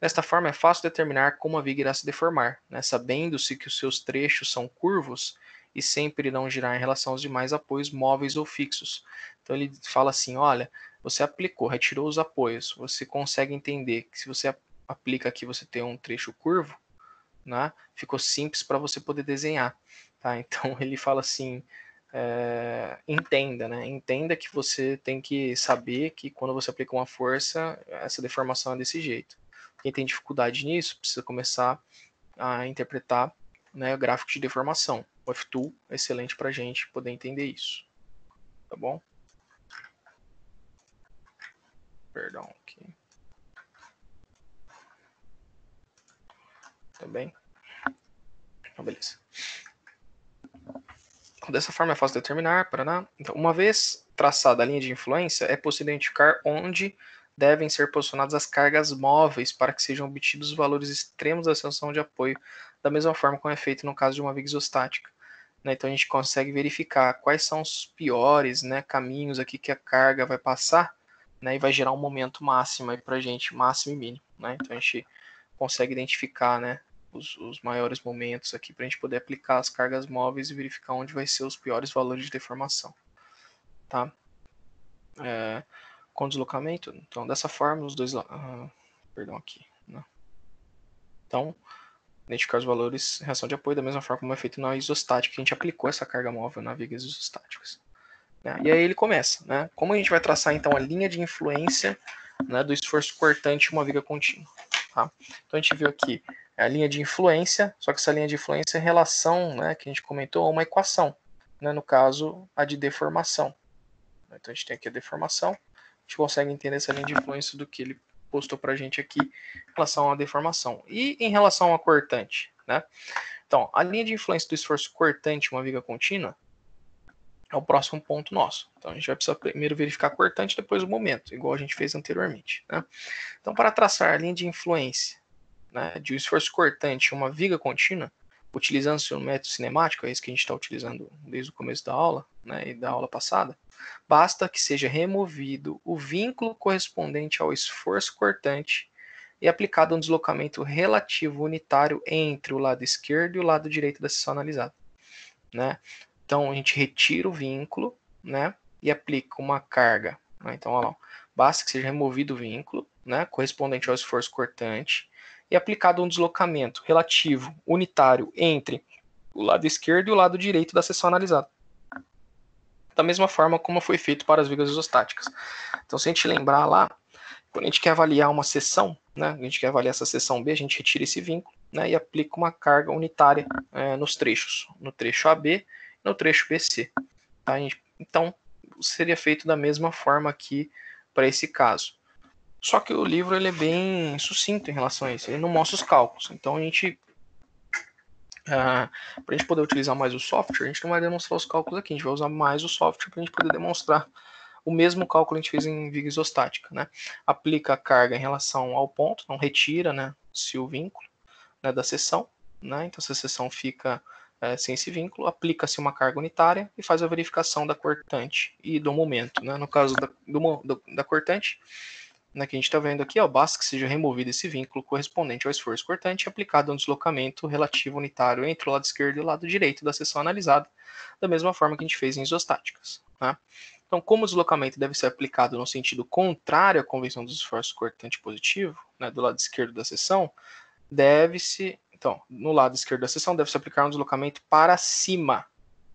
Desta forma, é fácil determinar como a viga irá se deformar, né? Sabendo-se que os seus trechos são curvos e sempre irão girar em relação aos demais apoios móveis ou fixos. Então, ele fala assim, olha, você aplicou, retirou os apoios, você consegue entender que se você aplica aqui, você tem um trecho curvo, né? Ficou simples para você poder desenhar, tá? Então ele fala assim, entenda, né? Entenda que você tem que saber que quando você aplica uma força, essa deformação é desse jeito. Quem tem dificuldade nisso precisa começar a interpretar, né, o gráfico de deformação. O F-Tool é excelente para a gente poder entender isso, tá bom? Perdão aqui. Tá bem? Então, beleza. Dessa forma é fácil determinar, paraná. Então, uma vez traçada a linha de influência, é possível identificar onde devem ser posicionadas as cargas móveis para que sejam obtidos os valores extremos da seção de apoio, da mesma forma como é feito no caso de uma viga isostática. Né? Então a gente consegue verificar quais são os piores, né, caminhos aqui que a carga vai passar, né, e vai gerar um momento máximo para a gente, máximo e mínimo. Né? Então a gente consegue identificar, né, os maiores momentos aqui para a gente poder aplicar as cargas móveis e verificar onde vai ser os piores valores de deformação. Tá? Com deslocamento, então dessa forma os dois, perdão aqui, né? Então identificar os valores em reação de apoio da mesma forma como é feito na isostática, que a gente aplicou essa carga móvel na vigas isostáticas. Né? E aí ele começa, né? Como a gente vai traçar então a linha de influência, né, do esforço cortante em uma viga contínua. Tá? Então a gente viu aqui a linha de influência, só que essa linha de influência é relação, né, que a gente comentou, a uma equação, né, no caso a de deformação. Então a gente tem aqui a deformação, a gente consegue entender essa linha de influência do que ele postou para a gente aqui em relação à deformação. E em relação à cortante, né? Então, a linha de influência do esforço cortante em uma viga contínua é o próximo ponto nosso. Então, a gente vai precisar primeiro verificar a cortante, depois o momento, igual a gente fez anteriormente. Né? Então, para traçar a linha de influência, né, de um esforço cortante em uma viga contínua, utilizando-se o método cinemático, é isso que a gente está utilizando desde o começo da aula, né, e da aula passada, basta que seja removido o vínculo correspondente ao esforço cortante e aplicado um deslocamento relativo unitário entre o lado esquerdo e o lado direito da seção analisada. Né? Então a gente retira o vínculo, né, e aplica uma carga. Né? Então, olha lá, basta que seja removido o vínculo, né, correspondente ao esforço cortante, e aplicado um deslocamento relativo unitário entre o lado esquerdo e o lado direito da seção analisada. Da mesma forma como foi feito para as vigas isostáticas. Então, se a gente lembrar lá, quando a gente quer avaliar uma seção, né, a gente quer avaliar essa seção B, a gente retira esse vínculo, né, e aplica uma carga unitária nos trechos, no trecho AB e no trecho BC. Tá? Então, seria feito da mesma forma aqui para esse caso. Só que o livro ele é bem sucinto em relação a isso, ele não mostra os cálculos. Então, para a gente poder utilizar mais o software, a gente não vai demonstrar os cálculos aqui, a gente vai usar mais o software para a gente poder demonstrar o mesmo cálculo que a gente fez em viga isostática. Né? Aplica a carga em relação ao ponto, não retira, né, se o vínculo, né, da seção. Né? Então, se a seção fica sem esse vínculo, aplica-se uma carga unitária e faz a verificação da cortante e do momento. Né? No caso da cortante, né, que a gente está vendo aqui, ó, basta que seja removido esse vínculo correspondente ao esforço cortante e aplicado um deslocamento relativo unitário entre o lado esquerdo e o lado direito da seção analisada, da mesma forma que a gente fez em isostáticas. Né? Então, como o deslocamento deve ser aplicado no sentido contrário à convenção dos esforços cortante positivo, né, do lado esquerdo da seção, então, no lado esquerdo da seção deve-se aplicar um deslocamento para cima,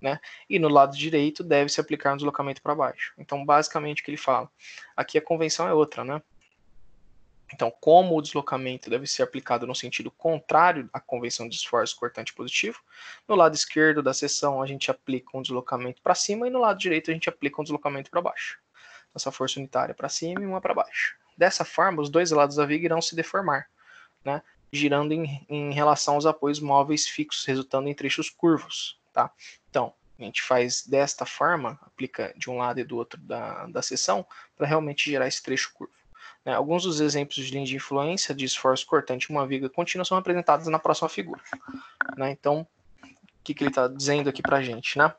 né? E no lado direito deve-se aplicar um deslocamento para baixo. Então, basicamente o que ele fala, aqui a convenção é outra, né? Então, como o deslocamento deve ser aplicado no sentido contrário à convenção de esforço cortante positivo, no lado esquerdo da seção a gente aplica um deslocamento para cima e no lado direito a gente aplica um deslocamento para baixo. Essa força unitária para cima e uma para baixo. Dessa forma, os dois lados da viga irão se deformar, né? Girando em relação aos apoios móveis fixos, resultando em trechos curvos. Tá? Então, a gente faz desta forma, aplica de um lado e do outro da seção, para realmente gerar esse trecho curvo. Né? Alguns dos exemplos de linha de influência de esforço cortante em uma viga contínua são representados na próxima figura. Né? Então, o que ele está dizendo aqui para a gente? Né?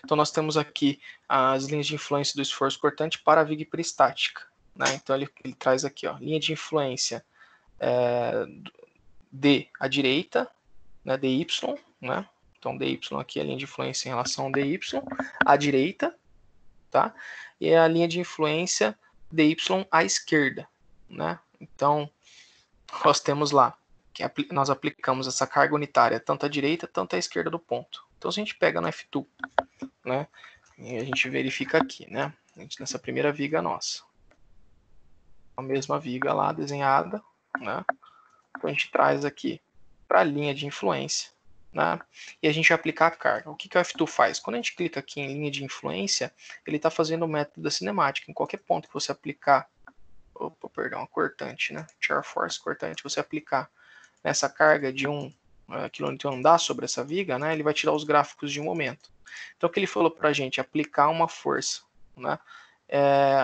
Então, nós temos aqui as linhas de influência do esforço cortante para a viga hiperestática. Né? Então, ele traz aqui, ó, linha de influência D à direita, né, DY, né? Então, DY aqui é a linha de influência em relação ao DY, à direita, tá? E a linha de influência DY à esquerda, né? Então, nós temos lá que nós aplicamos essa carga unitária tanto à direita, tanto à esquerda do ponto. Então, se a gente pega no F2, né, e a gente verifica aqui, né, nessa primeira viga nossa, a mesma viga lá desenhada, né, a gente traz aqui para a linha de influência, né, e a gente vai aplicar a carga. O que o F2 faz? Quando a gente clica aqui em linha de influência, ele está fazendo o método da cinemática. Em qualquer ponto que você aplicar, a cortante, né, char force cortante, você aplicar nessa carga de 1 kN andar sobre essa viga, né, ele vai tirar os gráficos de momento. Então, o que ele falou para a gente? Aplicar uma força, né,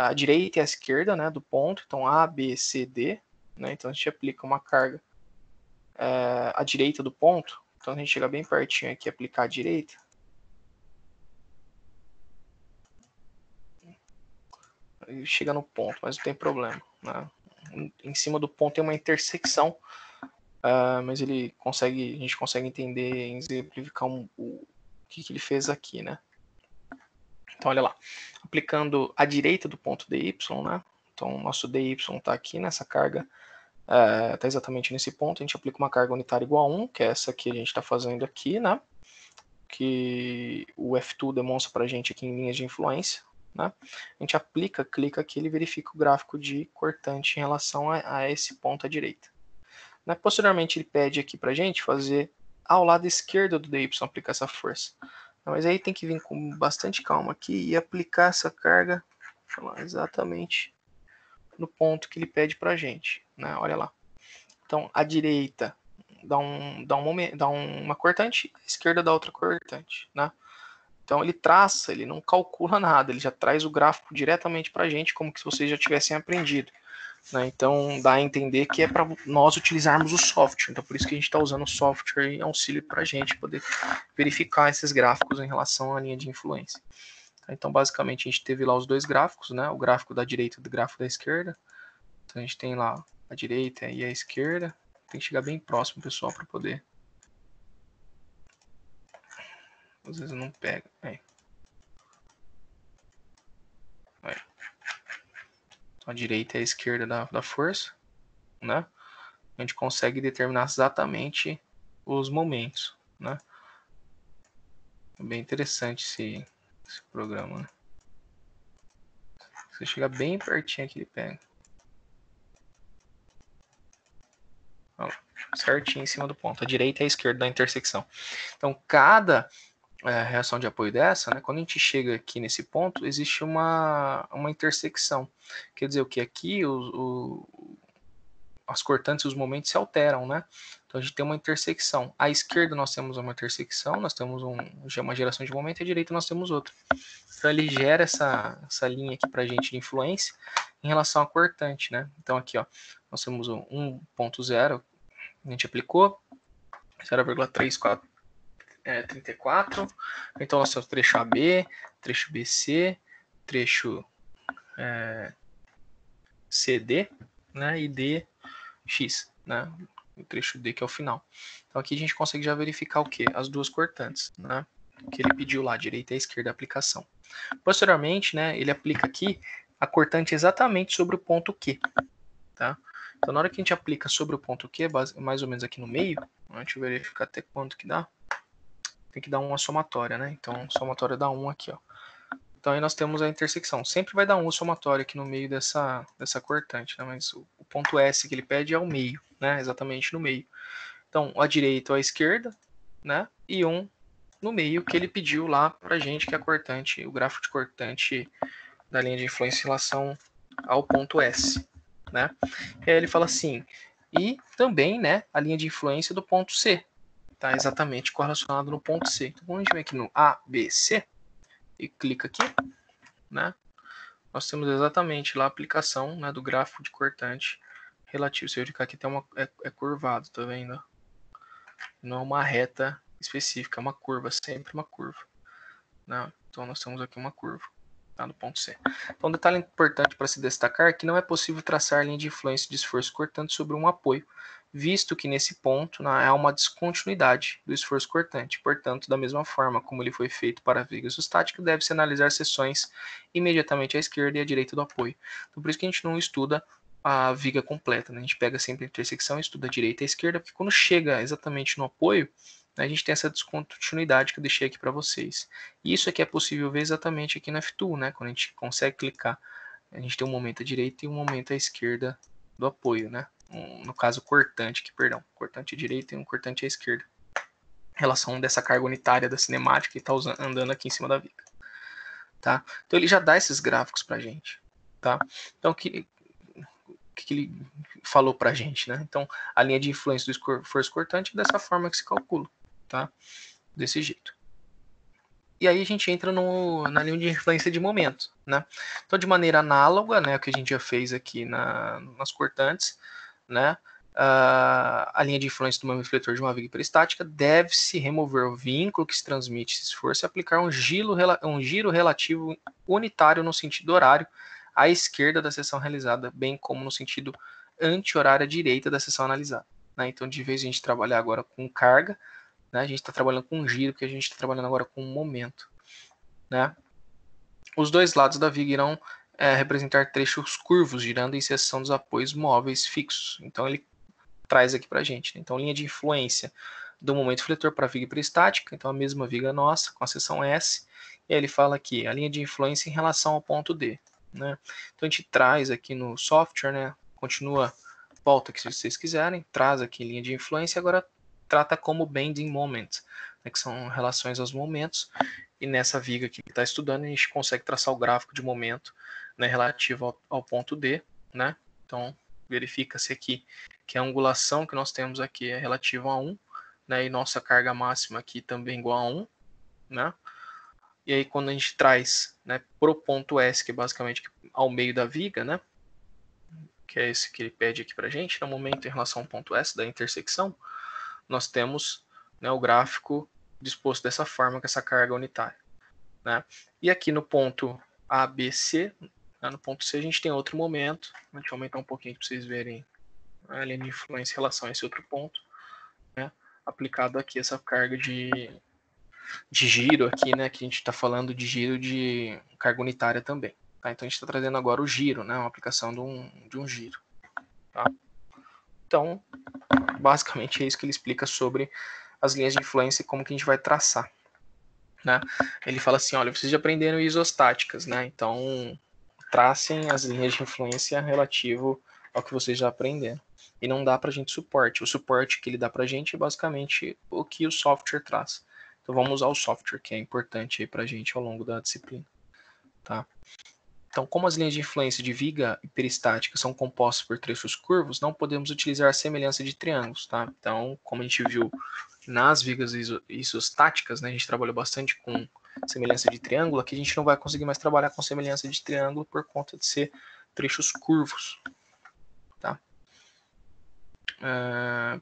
a direita e a esquerda, né, do ponto, então A, B, C, D, né, então a gente aplica uma carga à direita do ponto, então a gente chega bem pertinho aqui, aplicar a direita, e chega no ponto, mas não tem problema, né, em cima do ponto tem uma intersecção, mas ele consegue, a gente consegue entender, exemplificar o que ele fez aqui, né. Então, olha lá, aplicando a direita do ponto DY, né? Então, o nosso DY está aqui nessa carga, está exatamente nesse ponto. A gente aplica uma carga unitária igual a 1, que é essa que a gente está fazendo aqui, né? Que o F2 demonstra para a gente aqui em linhas de influência, né? A gente aplica, clica aqui, ele verifica o gráfico de cortante em relação a esse ponto à direita. Né? Posteriormente, ele pede aqui para a gente fazer ao lado esquerdo do DY, aplicar essa força. Mas aí tem que vir com bastante calma aqui e aplicar essa carga exatamente no ponto que ele pede pra gente, né? Olha lá. Então, a direita dá uma cortante, a esquerda dá outra cortante, né? Então, ele traça, ele não calcula nada, ele já traz o gráfico diretamente pra gente, como se vocês já tivessem aprendido. Né? Então, dá a entender que é para nós utilizarmos o software. Então, por isso que a gente está usando o software em auxílio para a gente poder verificar esses gráficos em relação à linha de influência. Então, basicamente, a gente teve lá os dois gráficos, né? O gráfico da direita e o gráfico da esquerda. Então, a gente tem lá a direita e a esquerda. Tem que chegar bem próximo, pessoal, para poder. Às vezes não pega. Aí. Então, a direita e a esquerda da força, né? A gente consegue determinar exatamente os momentos, né? É bem interessante esse programa, né? Você chega bem pertinho aqui, ele pega. Olha lá, certinho em cima do ponto. A direita e a esquerda da intersecção. Então, cada reação de apoio dessa, né, quando a gente chega aqui nesse ponto, existe uma intersecção. Quer dizer o que? Aqui as cortantes e os momentos se alteram, né? Então a gente tem uma intersecção. À esquerda nós temos uma intersecção, nós temos uma geração de momento, e à direita nós temos outra. Então ele gera essa linha aqui para a gente de influência em relação à cortante, né? Então aqui, ó, nós temos o 1.0, a gente aplicou 0,34. Então nós temos trecho AB, trecho BC, trecho CD, né? E DX, né? O trecho D que é o final. Então aqui a gente consegue já verificar o que? As duas cortantes, né? Que ele pediu lá, direita e esquerda a aplicação. Posteriormente, né, ele aplica aqui a cortante exatamente sobre o ponto Q, tá? Então na hora que a gente aplica sobre o ponto Q, mais ou menos aqui no meio, deixa eu verificar até quanto que dá. Tem que dar uma somatória, né? Então somatória dá 1 aqui, ó. Então aí nós temos a intersecção. Sempre vai dar 1 somatório aqui no meio dessa cortante, né? Mas o ponto S que ele pede é o meio, né? Exatamente no meio. Então, a direita ou a esquerda, né? E 1 no meio que ele pediu lá pra gente, que é a cortante, o gráfico de cortante da linha de influência em relação ao ponto S, né? E aí ele fala assim, e também, né, a linha de influência do ponto C, tá exatamente correlacionado no ponto C. Então, quando a gente vem aqui no A, B, C e clica aqui, né, nós temos exatamente lá a aplicação, né, do gráfico de cortante relativo. Se eu clicar aqui, tem é curvado, tá vendo? Não é uma reta específica, é uma curva, sempre uma curva. Né? Então nós temos aqui uma curva, tá, no ponto C. Então um detalhe importante para se destacar é que não é possível traçar linha de influência de esforço cortante sobre um apoio, visto que nesse ponto, né, há uma descontinuidade do esforço cortante. Portanto, da mesma forma como ele foi feito para a viga isostática, deve-se analisar seções imediatamente à esquerda e à direita do apoio. Então por isso que a gente não estuda a viga completa, né? A gente pega sempre a intersecção, estuda a direita e a esquerda, porque quando chega exatamente no apoio, né, a gente tem essa descontinuidade que eu deixei aqui para vocês. E isso aqui é possível ver exatamente aqui na FTool, né? Quando a gente consegue clicar, a gente tem um momento à direita e um momento à esquerda do apoio, né? No caso, cortante, cortante à direita e um cortante à esquerda. Relação dessa carga unitária da cinemática que está andando aqui em cima da viga. Tá? Então ele já dá esses gráficos para a gente. Tá? Então o que ele falou para a gente? Né? Então a linha de influência do esforço cortante é dessa forma que se calcula. Tá? Desse jeito. E aí a gente entra na linha de influência de momento. Né? Então de maneira análoga, né, o que a gente já fez aqui nas cortantes, né, a linha de influência do momento refletor de uma viga hiperestática deve-se remover o vínculo que se transmite esse esforço e aplicar um giro relativo unitário no sentido horário à esquerda da seção realizada, bem como no sentido anti-horário à direita da seção analisada. Né? Então, de vez em a gente trabalhar agora com carga, né, a gente está trabalhando com giro, porque a gente está trabalhando agora com momento. Né? Os dois lados da viga irão representar trechos curvos, girando em seção dos apoios móveis fixos. Então, ele traz aqui para a gente. Né? Então, linha de influência do momento fletor para a viga hiperestática, então a mesma viga nossa, com a seção S, e aí ele fala aqui, a linha de influência em relação ao ponto D. Né? Então, a gente traz aqui no software, né? Continua, volta aqui se vocês quiserem, traz aqui linha de influência, agora trata como bending moment, né? Que são relações aos momentos, e nessa viga aqui que está estudando, a gente consegue traçar o gráfico de momento, né, relativo ao ponto D, né? Então, verifica-se aqui que a angulação que nós temos aqui é relativa a 1, né, e nossa carga máxima aqui também igual a 1, né? E aí quando a gente traz, né, pro ponto S, que é basicamente ao meio da viga, né, que é esse que ele pede aqui pra gente, no momento em relação ao ponto S da intersecção, nós temos, né, o gráfico disposto dessa forma, com essa carga unitária. Né? E aqui no ponto A, B, C, né, no ponto C a gente tem outro momento, deixa eu aumentar um pouquinho para vocês verem a linha de influência em relação a esse outro ponto, né? Aplicado aqui essa carga de giro aqui, né, que a gente está falando de giro de carga unitária também. Tá? Então a gente está trazendo agora o giro, né, uma aplicação de um giro. Tá? Então, basicamente é isso que ele explica sobre as linhas de influência e como que a gente vai traçar. Né? Ele fala assim, olha, vocês já aprenderam isostáticas, né? Então, tracem as linhas de influência relativo ao que vocês já aprenderam. E não dá pra gente suporte. O suporte que ele dá pra gente é basicamente o que o software traz. Então vamos usar o software, que é importante aí pra gente ao longo da disciplina. Tá? Então, como as linhas de influência de viga e peristática são compostas por trechos curvos, não podemos utilizar a semelhança de triângulos. Tá? Então, como a gente viu nas vigas isostáticas, né, a gente trabalhou bastante com semelhança de triângulo, aqui a gente não vai conseguir mais trabalhar com semelhança de triângulo por conta de ser trechos curvos. Tá?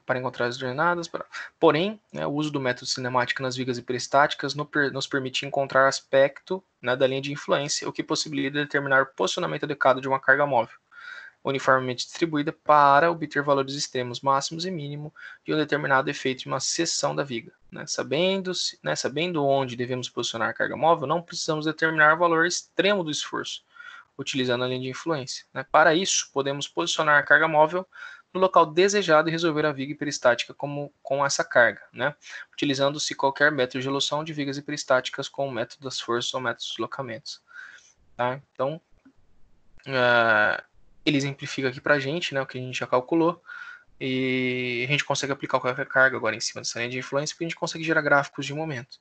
Para encontrar as jornadas. Porém, né, o uso do método cinemático nas vigas hiperestáticas nos permite encontrar aspecto, né, da linha de influência, o que possibilita determinar o posicionamento adequado de uma carga móvel, uniformemente distribuída para obter valores extremos máximos e mínimo de um determinado efeito de uma seção da viga. Né? Sabendo onde devemos posicionar a carga móvel, não precisamos determinar o valor extremo do esforço, utilizando a linha de influência. Né? Para isso, podemos posicionar a carga móvel no local desejado e resolver a viga hiperestática com essa carga, né? Utilizando-se qualquer método de resolução de vigas hiperestáticas com o método das forças ou método dos deslocamentos. Tá? Então, ele exemplifica aqui para a gente, né, o que a gente já calculou, e a gente consegue aplicar qualquer carga agora em cima dessa linha de influência, porque a gente consegue gerar gráficos de momento.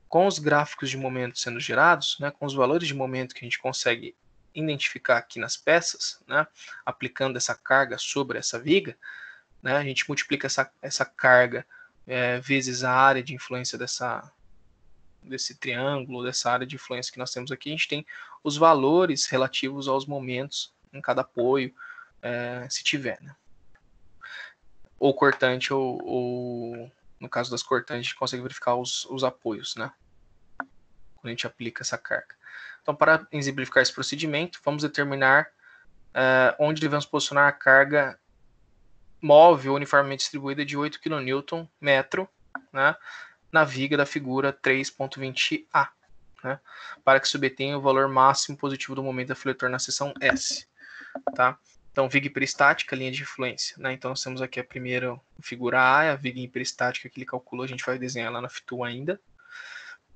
Com os gráficos de momento sendo gerados, né, com os valores de momento que a gente consegue identificar aqui nas peças, né, aplicando essa carga sobre essa viga, né, a gente multiplica essa carga vezes a área de influência desse triângulo, dessa área de influência que nós temos aqui, a gente tem os valores relativos aos momentos em cada apoio, se tiver. Né? Ou cortante, ou no caso das cortantes, a gente consegue verificar os apoios, né? Quando a gente aplica essa carga. Então, para exemplificar esse procedimento, vamos determinar onde devemos posicionar a carga móvel uniformemente distribuída de 8 kN metro, né, na viga da figura 3.20A, né, para que se obtenha o valor máximo positivo do momento da fletor na seção S. Tá? Então, viga hiperestática, linha de influência, né? Então, nós temos aqui a primeira figura A, a viga hiperestática que ele calculou, a gente vai desenhar lá na FITU ainda,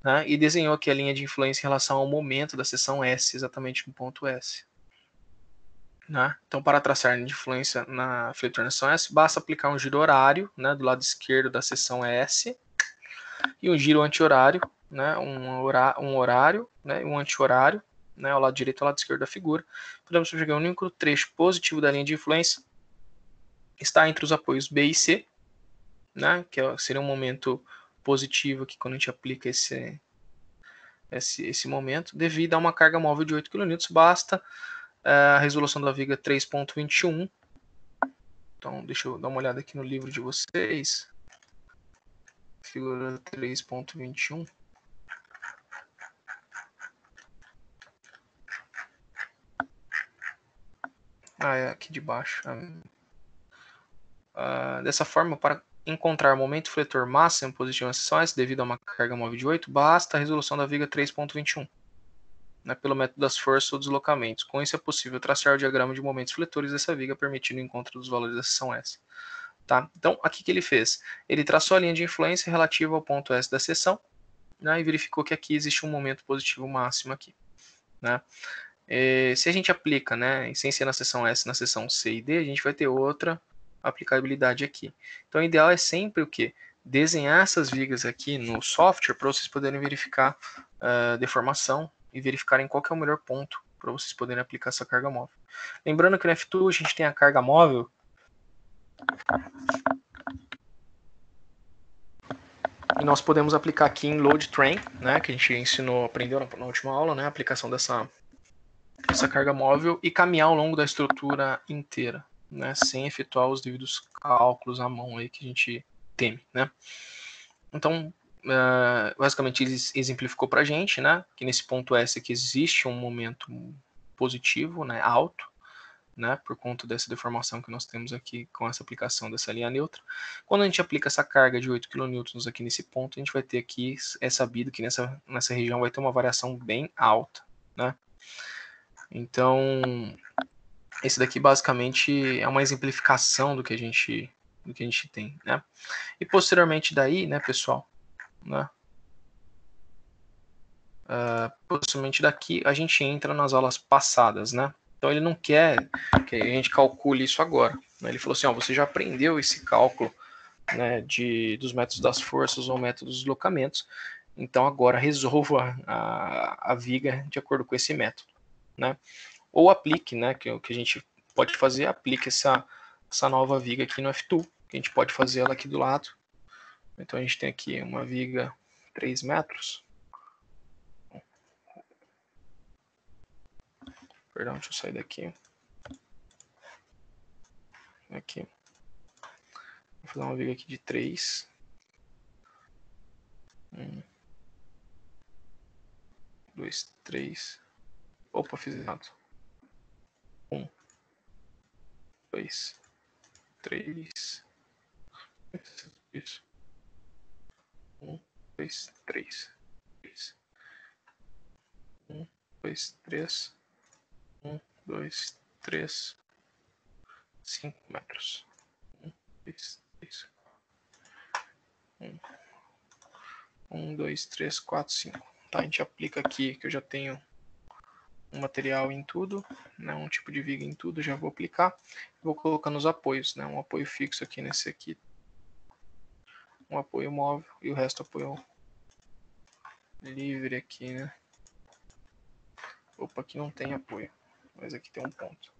né? E desenhou aqui a linha de influência em relação ao momento da seção S, exatamente no ponto S. Né? Então, para traçar a linha de influência na fletor na seção S, basta aplicar um giro horário, né, do lado esquerdo da seção S, e um giro anti-horário, né, um horário, né, e um anti-horário, né, ao lado direito e ao lado esquerdo da figura. Podemos pegar o único trecho positivo da linha de influência está entre os apoios B e C, né, que seria um momento positivo aqui quando a gente aplica esse momento, devido a uma carga móvel de 8 kN, basta a resolução da viga 3.21. Então, deixa eu dar uma olhada aqui no livro de vocês. Figura 3.21. É aqui de baixo. Dessa forma, para encontrar o momento fletor máximo positivo na seção S, devido a uma carga móvel de 8, basta a resolução da viga 3.21, né, pelo método das forças ou deslocamentos. Com isso é possível traçar o diagrama de momentos fletores dessa viga, permitindo o encontro dos valores da seção S. Tá? Então, aqui que ele fez? Ele traçou a linha de influência relativa ao ponto S da seção, né, e verificou que aqui existe um momento positivo máximo aqui. Né? Se a gente aplica, né, sem ser na seção S, na seção C e D, a gente vai ter outra aplicabilidade aqui. Então, o ideal é sempre o quê? Desenhar essas vigas aqui no software para vocês poderem verificar deformação e verificarem qual que é o melhor ponto para vocês poderem aplicar essa carga móvel. Lembrando que no F2 a gente tem a carga móvel e nós podemos aplicar aqui em Load Train, né, que a gente aprendeu na última aula, né, a aplicação dessa carga móvel e caminhar ao longo da estrutura inteira, né, sem efetuar os devidos cálculos à mão aí que a gente teme, né. Então, basicamente ele exemplificou para a gente, né, que nesse ponto S aqui existe um momento positivo, né, alto, né, por conta dessa deformação que nós temos aqui com essa aplicação dessa linha neutra. Quando a gente aplica essa carga de 8 kN aqui nesse ponto, a gente vai ter aqui, é sabido que nessa região vai ter uma variação bem alta, né. Então, esse daqui basicamente é uma exemplificação do que a gente tem, né. E posteriormente daí, né, pessoal, né, posteriormente daqui a gente entra nas aulas passadas, né. Então ele não quer que a gente calcule isso agora, né? Ele falou assim, ó, você já aprendeu esse cálculo, né, dos métodos das forças ou métodos dos deslocamentos, então agora resolva a viga de acordo com esse método, né? Ou aplique, né, que o que a gente pode fazer, aplique essa nova viga aqui no F2, que a gente pode fazer ela aqui do lado. Então a gente tem aqui uma viga 3 metros. Perdão, deixa eu sair daqui. Aqui. Vou fazer uma viga aqui de 3. 1, 2, 3. Opa, fiz errado. 1, 2, 3. Isso. 1, 2, 3. 1, 2, 3. 1, 2, 3. 5 metros. 1, 2, 3. 1, 2, 3, 4, 5. Tá, a gente aplica aqui que eu já tenho um material em tudo, né, um tipo de viga em tudo, já vou aplicar. Vou colocando os apoios, né, um apoio fixo aqui nesse aqui, um apoio móvel e o resto apoio livre aqui, né. Opa, aqui não tem apoio, mas aqui tem um ponto.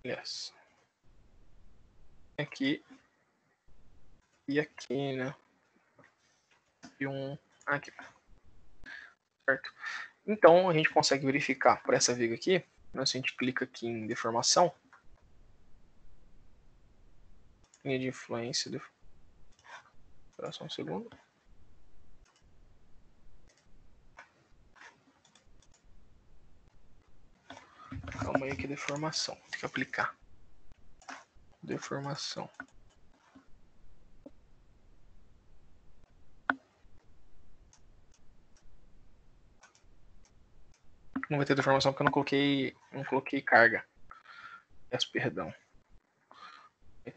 Yes. Aqui e aqui, né, e um aqui, certo? Então a gente consegue verificar por essa viga aqui, né, se a gente clica aqui em deformação, linha de influência, espera só um segundo. Calma aí que deformação, tem que aplicar. deformação. Não vai ter deformação porque eu não coloquei carga. Peço perdão.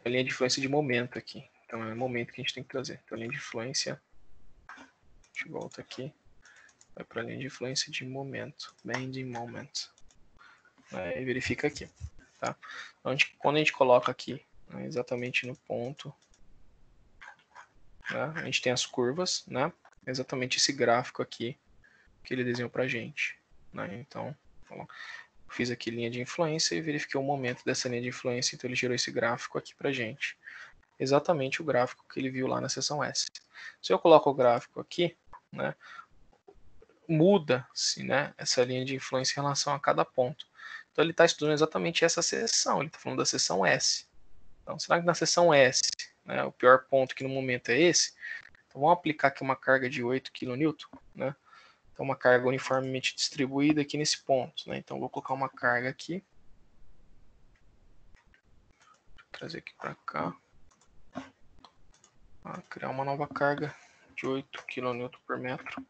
A linha de influência de momento aqui. Então é o momento que a gente tem que trazer. Então a linha de influência, a gente volta aqui, vai para a linha de influência de momento, bending moment. E verifica aqui. Tá? Então, quando a gente coloca aqui, né, exatamente no ponto, né, a gente tem as curvas, né, exatamente esse gráfico aqui que ele desenhou para a gente. Né? Então, fiz aqui linha de influência e verifiquei o momento dessa linha de influência, então ele gerou esse gráfico aqui para a gente. Exatamente o gráfico que ele viu lá na seção S. Se eu coloco o gráfico aqui, né, muda-se, né, essa linha de influência em relação a cada ponto. Então ele está estudando exatamente essa seção, ele está falando da seção S. Então, será que na seção S, né, o pior ponto aqui no momento é esse? Então vamos aplicar aqui uma carga de 8 kN, né? Então uma carga uniformemente distribuída aqui nesse ponto, né? Então vou colocar uma carga aqui. Vou trazer aqui para cá. Criar uma nova carga de 8 kN por metro.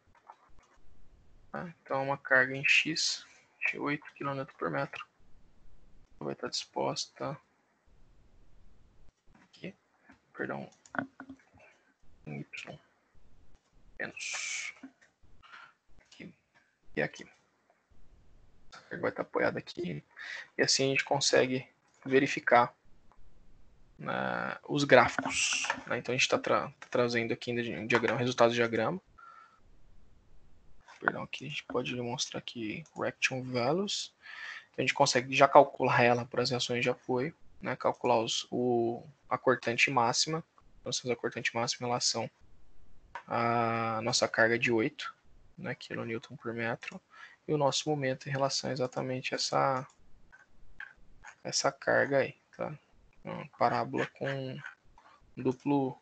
Então uma carga em X de 8 kN por metro vai estar disposta aqui, perdão, em Y menos aqui e aqui. A carga vai estar apoiada aqui e assim a gente consegue verificar, né, os gráficos. Né? Então a gente está trazendo aqui em diagrama, resultados de diagrama. Perdão, aqui a gente pode demonstrar aqui reaction values. Então a gente consegue já calcular ela para as reações de apoio, né? Calcular a cortante máxima. Nós temos a cortante máxima em relação à nossa carga de 8, né, kN por metro, e o nosso momento em relação exatamente a essa carga aí. Tá? Uma parábola com duplo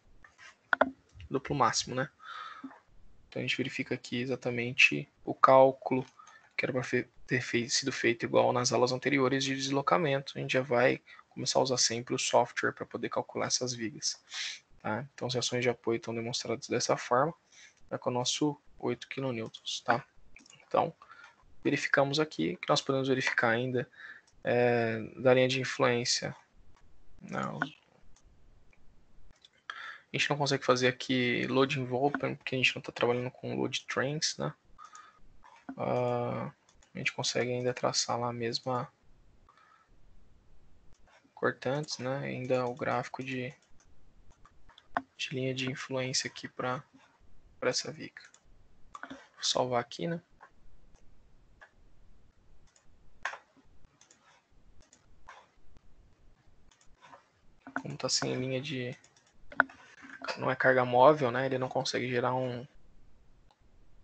máximo, né? Então a gente verifica aqui exatamente o cálculo que era para ter sido feito igual nas aulas anteriores de deslocamento. A gente já vai começar a usar sempre o software para poder calcular essas vigas. Tá? Então as reações de apoio estão demonstradas dessa forma, né, com o nosso 8 kN. Tá? Então verificamos aqui que nós podemos verificar ainda da linha de influência. Não, a gente não consegue fazer aqui load involvement, porque a gente não está trabalhando com load trains, né? A gente consegue ainda traçar lá a mesma cortantes, né? Ainda o gráfico de linha de influência aqui para essa viga. Vou salvar aqui, né? Como está sem linha de... não é carga móvel, né? Ele não consegue gerar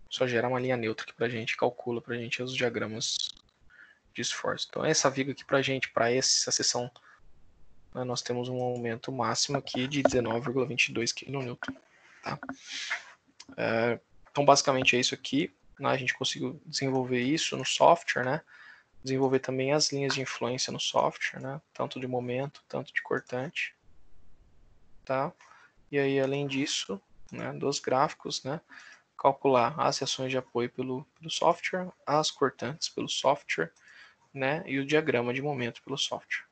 só gerar uma linha neutra aqui pra gente, calcula pra gente os diagramas de esforço. Então essa viga aqui pra gente, para essa seção, né, nós temos um aumento máximo aqui de 19,22 kN. Tá? Então basicamente é isso aqui. Né? A gente conseguiu desenvolver isso no software, né? Desenvolver também as linhas de influência no software, né? Tanto de momento, tanto de cortante. Tá? E aí, além disso, né, dos gráficos, né, calcular as reações de apoio pelo software, as cortantes pelo software, né, e o diagrama de momento pelo software.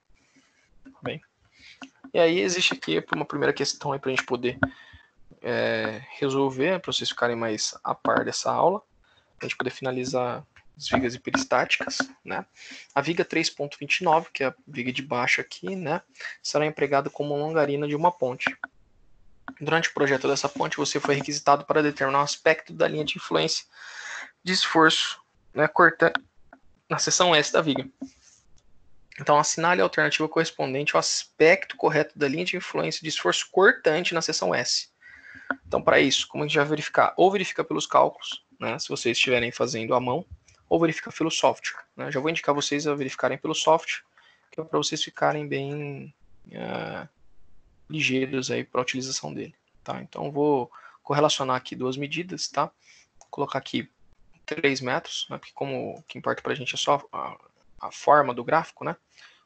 Bem, e aí existe aqui uma primeira questão para a gente poder resolver, para vocês ficarem mais a par dessa aula, para a gente poder finalizar as vigas hiperestáticas, né? A viga 3.29, que é a viga de baixo aqui, né, será empregada como longarina de uma ponte. Durante o projeto dessa ponte, você foi requisitado para determinar o aspecto da linha de influência de esforço, né, cortante na seção S da viga. Então, assinale a alternativa correspondente ao aspecto correto da linha de influência de esforço cortante na seção S. Então, para isso, como a gente vai verificar? Ou verifica pelos cálculos, né, se vocês estiverem fazendo à mão, ou verifica pelo software. Né? Já vou indicar vocês a verificarem pelo software, que é para vocês ficarem bem ligeiros aí para a utilização dele. Tá? Então, vou correlacionar aqui duas medidas, tá? Vou colocar aqui 3 metros, né? Porque como o que importa para a gente é só a forma do gráfico, né?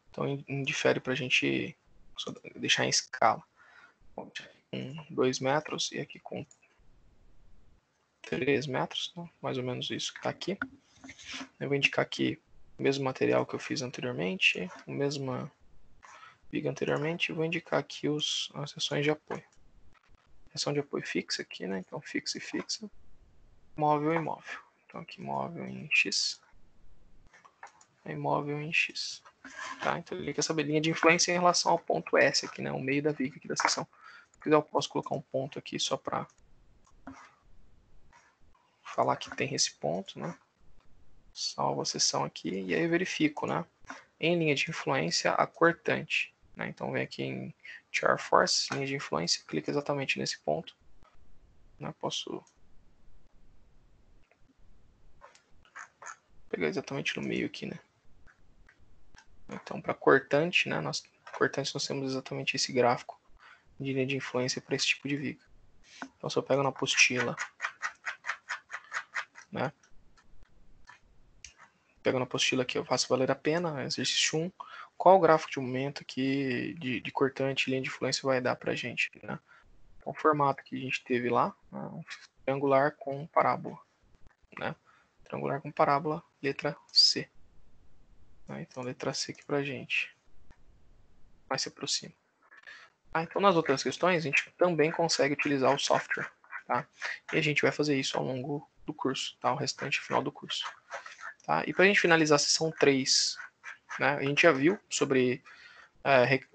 Então, indifere para a gente só deixar em escala. Com 2 metros e aqui com 3 metros, né? Mais ou menos isso que está aqui. Eu vou indicar aqui o mesmo material que eu fiz anteriormente, a mesma viga anteriormente, e vou indicar aqui as seções de apoio. Seção de apoio fixa aqui, né? Então fixa e fixa, móvel e móvel. Então aqui móvel em X, imóvel em X. Tá? Então ele quer saber linha de influência em relação ao ponto S aqui, né? O meio da viga aqui da seção. Se quiser eu posso colocar um ponto aqui só para falar que tem esse ponto, né? Salvo a seção aqui e aí eu verifico, né? Em linha de influência, a cortante. Né? Então vem aqui em Char Force, linha de influência, clica exatamente nesse ponto. Né? Posso pegar exatamente no meio aqui, né? Então para cortante, né? Cortante nós temos exatamente esse gráfico de linha de influência para esse tipo de viga. Então se eu pego na apostila, né? Pego na apostila aqui, eu faço valer a pena, exercício 1, qual o gráfico de momento aqui de cortante e linha de influência vai dar pra gente, né? Então, o formato que a gente teve lá, né? Um triangular com parábola, né? Triangular com parábola, letra C. Né? Então, letra C aqui pra gente. Mais se aproxima. Então, nas outras questões, a gente também consegue utilizar o software, tá? E a gente vai fazer isso ao longo do curso, tá? O restante final do curso. Tá? E para a gente finalizar a sessão 3, né, a gente já viu sobre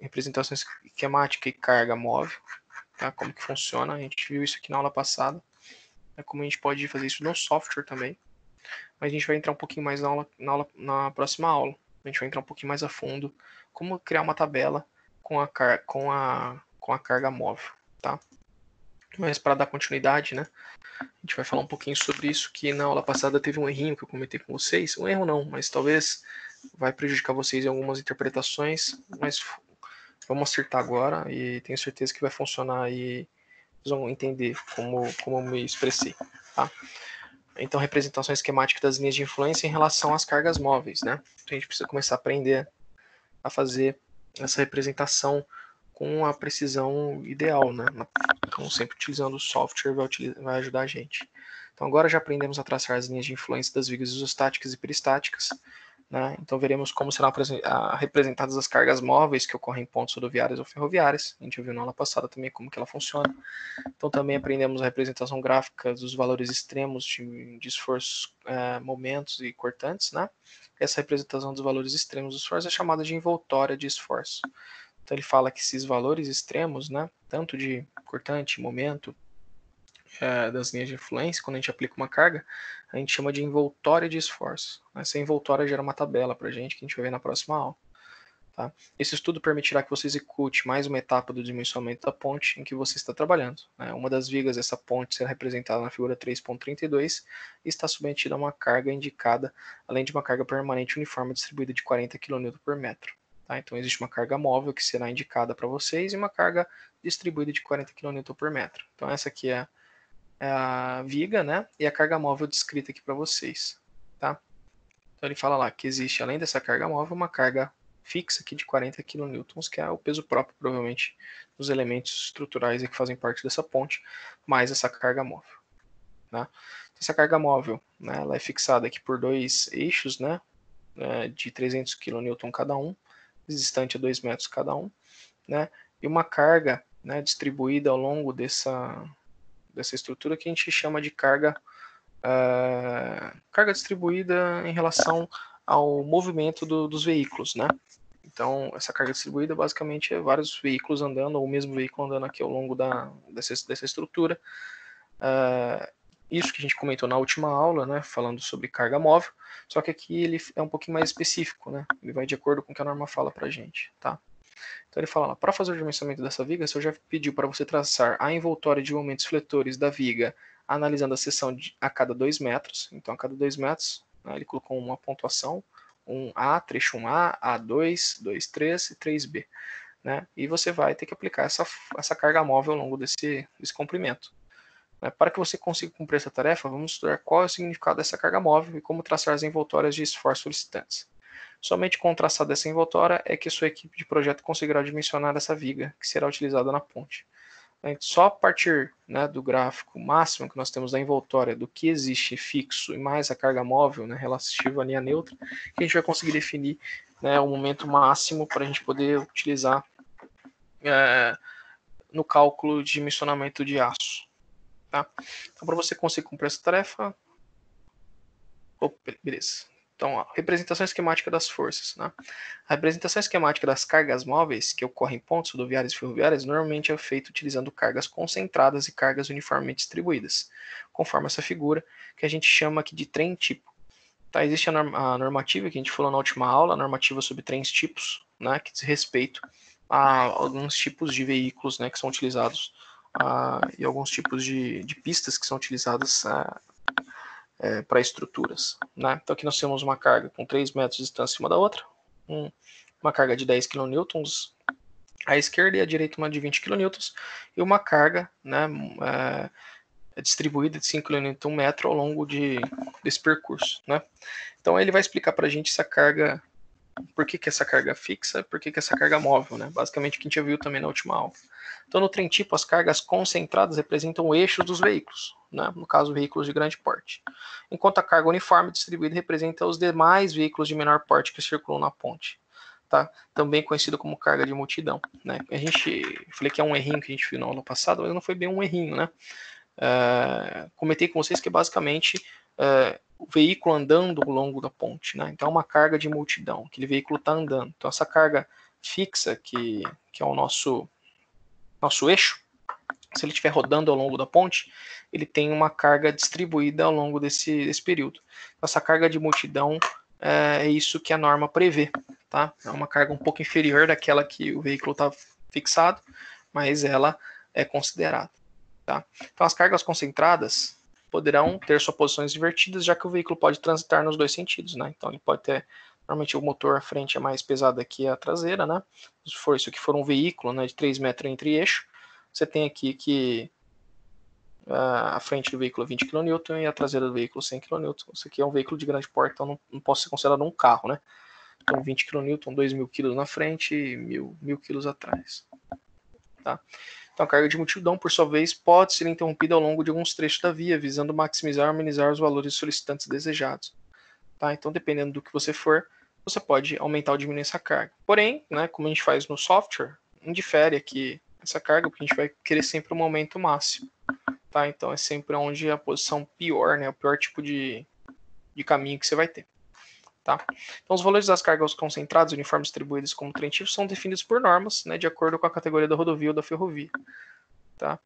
representação esquemática e carga móvel, tá? Como que funciona, a gente viu isso aqui na aula passada, como a gente pode fazer isso no software também, mas a gente vai entrar um pouquinho mais na próxima aula, a gente vai entrar um pouquinho mais a fundo, como criar uma tabela com a carga móvel, tá? Mas para dar continuidade, né, a gente vai falar um pouquinho sobre isso, que na aula passada teve um errinho que eu comentei com vocês. Um erro não, mas talvez vai prejudicar vocês em algumas interpretações, mas vamos acertar agora e tenho certeza que vai funcionar e vocês vão entender como eu me expressei. Tá? Então, representação esquemática das linhas de influência em relação às cargas móveis. Né? Então, a gente precisa começar a aprender a fazer essa representação com a precisão ideal, né? Então, sempre utilizando o software vai ajudar a gente. Então, agora já aprendemos a traçar as linhas de influência das vigas isostáticas e peristáticas. Né? Então, veremos como serão representadas as cargas móveis que ocorrem em pontos rodoviários ou ferroviários. A gente viu na aula passada também como que ela funciona. Então, também aprendemos a representação gráfica dos valores extremos de esforços, momentos e cortantes. Né? Essa representação dos valores extremos dos esforços é chamada de envoltória de esforço. Então ele fala que esses valores extremos, né, tanto de cortante, momento, das linhas de influência, quando a gente aplica uma carga, a gente chama de envoltória de esforço. Essa envoltória gera uma tabela para a gente, que a gente vai ver na próxima aula. Tá? Esse estudo permitirá que você execute mais uma etapa do dimensionamento da ponte em que você está trabalhando. Né? Uma das vigas dessa ponte será representada na figura 3.32 e está submetida a uma carga indicada, além de uma carga permanente uniforme distribuída de 40 kN por metro. Tá? Então existe uma carga móvel que será indicada para vocês e uma carga distribuída de 40 kN por metro. Então essa aqui é a viga, né? E a carga móvel descrita aqui para vocês. Tá? Então ele fala lá que existe, além dessa carga móvel, uma carga fixa aqui de 40 kN, que é o peso próprio, provavelmente, dos elementos estruturais que fazem parte dessa ponte, mais essa carga móvel. Né? Essa carga móvel, né, ela é fixada aqui por dois eixos, né, de 300 kN cada um, distante a 2 metros cada um, né, e uma carga, né, distribuída ao longo dessa estrutura que a gente chama de carga distribuída em relação ao movimento dos veículos, né? Então, essa carga distribuída basicamente é vários veículos andando, ou o mesmo veículo andando aqui ao longo dessa estrutura. Isso que a gente comentou na última aula, né, falando sobre carga móvel, só que aqui ele é um pouquinho mais específico, né? Ele vai de acordo com o que a norma fala pra gente, tá? Então ele fala lá, para fazer o dimensionamento dessa viga, você já pediu para você traçar a envoltória de momentos fletores da viga, analisando a seção a cada 2 metros. Então, a cada 2 metros, né, ele colocou uma pontuação, 1A, trecho 1A, A2, 2, 3 e 3B. Né? E você vai ter que aplicar essa carga móvel ao longo desse comprimento. Para que você consiga cumprir essa tarefa, vamos estudar qual é o significado dessa carga móvel e como traçar as envoltórias de esforço solicitantes. Somente com o traçado dessa envoltória é que a sua equipe de projeto conseguirá dimensionar essa viga que será utilizada na ponte. Só a partir, né, do gráfico máximo que nós temos da envoltória, do que existe fixo e mais a carga móvel, né, relativa à linha neutra, que a gente vai conseguir definir, né, o momento máximo para a gente poder utilizar no cálculo de dimensionamento de aço. Tá? Então, para você conseguir cumprir essa tarefa... beleza. Então, a representação esquemática das forças. Né? A representação esquemática das cargas móveis que ocorrem em pontes rodoviárias e ferroviárias normalmente é feita utilizando cargas concentradas e cargas uniformemente distribuídas, conforme essa figura, que a gente chama aqui de trem tipo. Tá? Existe a normativa, que a gente falou na última aula, a normativa sobre trens tipos, né, que diz respeito a alguns tipos de veículos, né, que são utilizados e alguns tipos de pistas que são utilizadas para estruturas. Né? Então aqui nós temos uma carga com 3 metros de distância uma da outra, uma carga de 10 kN à esquerda e à direita uma de 20 kN, e uma carga, né, distribuída de 5 kN um metro ao longo desse percurso. Né? Então ele vai explicar para a gente essa carga, por que essa carga fixa e por que essa carga móvel, né? Basicamente o que a gente já viu também na última aula. Então no trem tipo, as cargas concentradas representam o eixo dos veículos, né? No caso veículos de grande porte, enquanto a carga uniforme distribuída representa os demais veículos de menor porte que circulam na ponte. Tá? Também conhecido como carga de multidão. Né? Falei que é um errinho que a gente viu na aula passada, mas não foi bem um errinho, né? Comentei com vocês que basicamente o veículo andando ao longo da ponte, né? Então é uma carga de multidão, aquele veículo está andando. Então essa carga fixa, que é o nosso eixo, se ele estiver rodando ao longo da ponte, ele tem uma carga distribuída ao longo desse período. Essa carga de multidão é isso que a norma prevê. Tá? É uma carga um pouco inferior daquela que o veículo está fixado, mas ela é considerada. Tá? Então as cargas concentradas poderão ter suas posições invertidas, já que o veículo pode transitar nos dois sentidos. Né? Então ele pode ter, normalmente o motor à frente é mais pesado que a traseira, né? Se for isso aqui for um veículo, né, de 3 metros entre eixo, você tem aqui que a frente do veículo é 20 kN e a traseira do veículo 100 kN. Isso aqui é um veículo de grande porte, então não pode ser considerado um carro, né? Então 20 kN, 2.000 kg na frente e 1.000 kg atrás. Tá? Então a carga de multidão, por sua vez, pode ser interrompida ao longo de alguns trechos da via, visando maximizar ou amenizar os valores solicitantes desejados. Tá? Então, dependendo do que você for, você pode aumentar ou diminuir essa carga. Porém, né, como a gente faz no software, indifere aqui essa carga, porque a gente vai querer sempre um aumento máximo. Tá? Então é sempre onde a posição pior, né, o pior tipo de caminho que você vai ter. Tá? Então os valores das cargas concentradas uniformes distribuídas como trem tipo são definidos por normas, né, de acordo com a categoria da rodovia ou da ferrovia. Tá?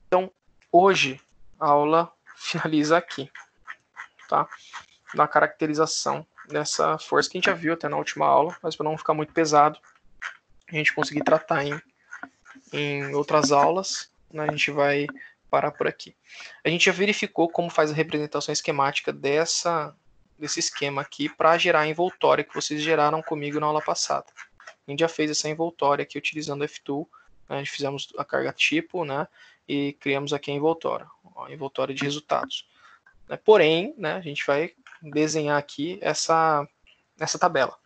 Então hoje a aula finaliza aqui, tá? Na caracterização dessa força que a gente já viu até na última aula, mas para não ficar muito pesado, a gente conseguir tratar em outras aulas, né, a gente vai parar por aqui. A gente já verificou como faz a representação esquemática desse esquema aqui para gerar a envoltória que vocês geraram comigo na aula passada. A gente já fez essa envoltória aqui utilizando o F-Tool, né, a gente fizemos a carga tipo, né, e criamos aqui a envoltória de resultados. Porém, né, a gente vai desenhar aqui essa tabela.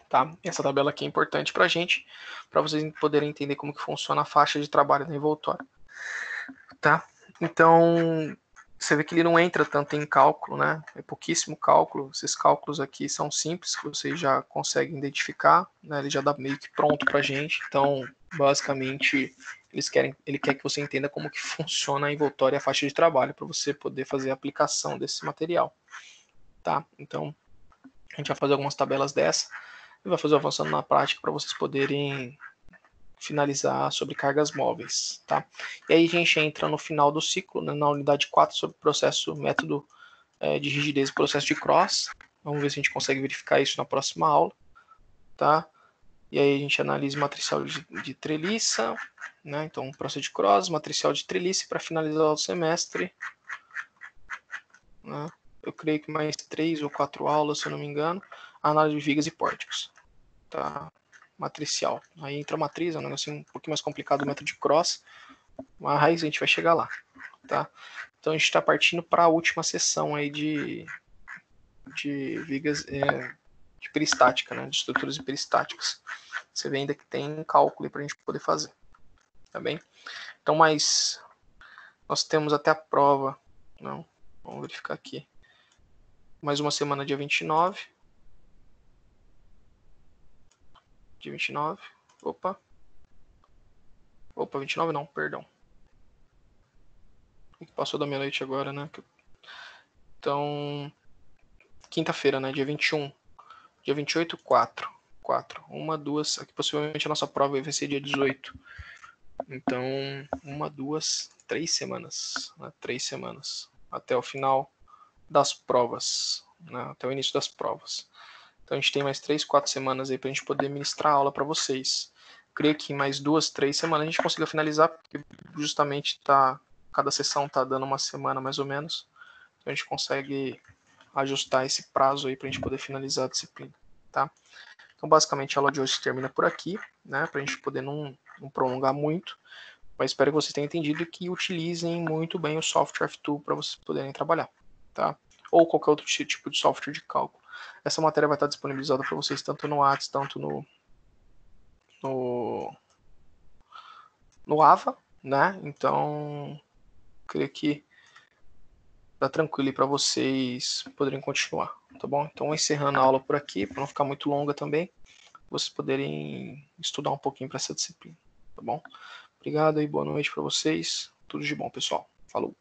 Tá? Essa tabela aqui é importante para a gente, para vocês poderem entender como que funciona a faixa de trabalho da envoltória. Tá? Então, você vê que ele não entra tanto em cálculo, né? É pouquíssimo cálculo. Esses cálculos aqui são simples, que vocês já conseguem identificar, né? Ele já dá meio que pronto para a gente. Então, basicamente, ele quer que você entenda como que funciona a envoltória e a faixa de trabalho, para você poder fazer a aplicação desse material. Tá? Então, a gente vai fazer algumas tabelas dessa e vai fazer avançando na prática para vocês poderem finalizar sobre cargas móveis, tá? E aí a gente entra no final do ciclo, né, na unidade 4, sobre método de rigidez e processo de cross. Vamos ver se a gente consegue verificar isso na próxima aula, tá? E aí a gente analisa matricial de treliça, né? Então processo de cross, matricial de treliça, para finalizar o semestre, né? Eu creio que mais 3 ou 4 aulas, se eu não me engano, a análise de vigas e pórticos, tá? Matricial. Aí entra a matriz, é um negócio um pouquinho mais complicado do método de cross, mas a gente vai chegar lá, tá? Então a gente está partindo para a última sessão aí de vigas, de peristática, né? De estruturas hiperestáticas. Você vê ainda que tem cálculo para a gente poder fazer. Tá bem? Então, mas nós temos até a prova. Não, vamos verificar aqui. Mais uma semana, dia 29. Dia 29. Opa, 29 não, perdão. Passou da meia-noite agora, né? Então, quinta-feira, né? Dia 21. Dia 28, 4. 1, 2. Aqui possivelmente a nossa prova vai ser dia 18. Então, 1, 2, 3 semanas. Né? 3 semanas. Até o final das provas. Né? Até o início das provas. Então a gente tem mais 3, 4 semanas aí pra gente poder ministrar a aula para vocês. Creio que em mais 2, 3 semanas a gente consiga finalizar, porque justamente cada sessão tá dando uma semana mais ou menos. Então a gente consegue ajustar esse prazo aí pra gente poder finalizar a disciplina, tá? Então basicamente a aula de hoje termina por aqui, né? Pra gente poder não prolongar muito. Mas espero que vocês tenham entendido e que utilizem muito bem o software F2 para vocês poderem trabalhar, tá? Ou qualquer outro tipo de software de cálculo. Essa matéria vai estar disponibilizada para vocês tanto no Whats, tanto no AVA, né? Então, creio que tá tranquilo para vocês poderem continuar, tá bom? Então, encerrando a aula por aqui, para não ficar muito longa também, vocês poderem estudar um pouquinho para essa disciplina, tá bom? Obrigado e boa noite para vocês. Tudo de bom, pessoal. Falou.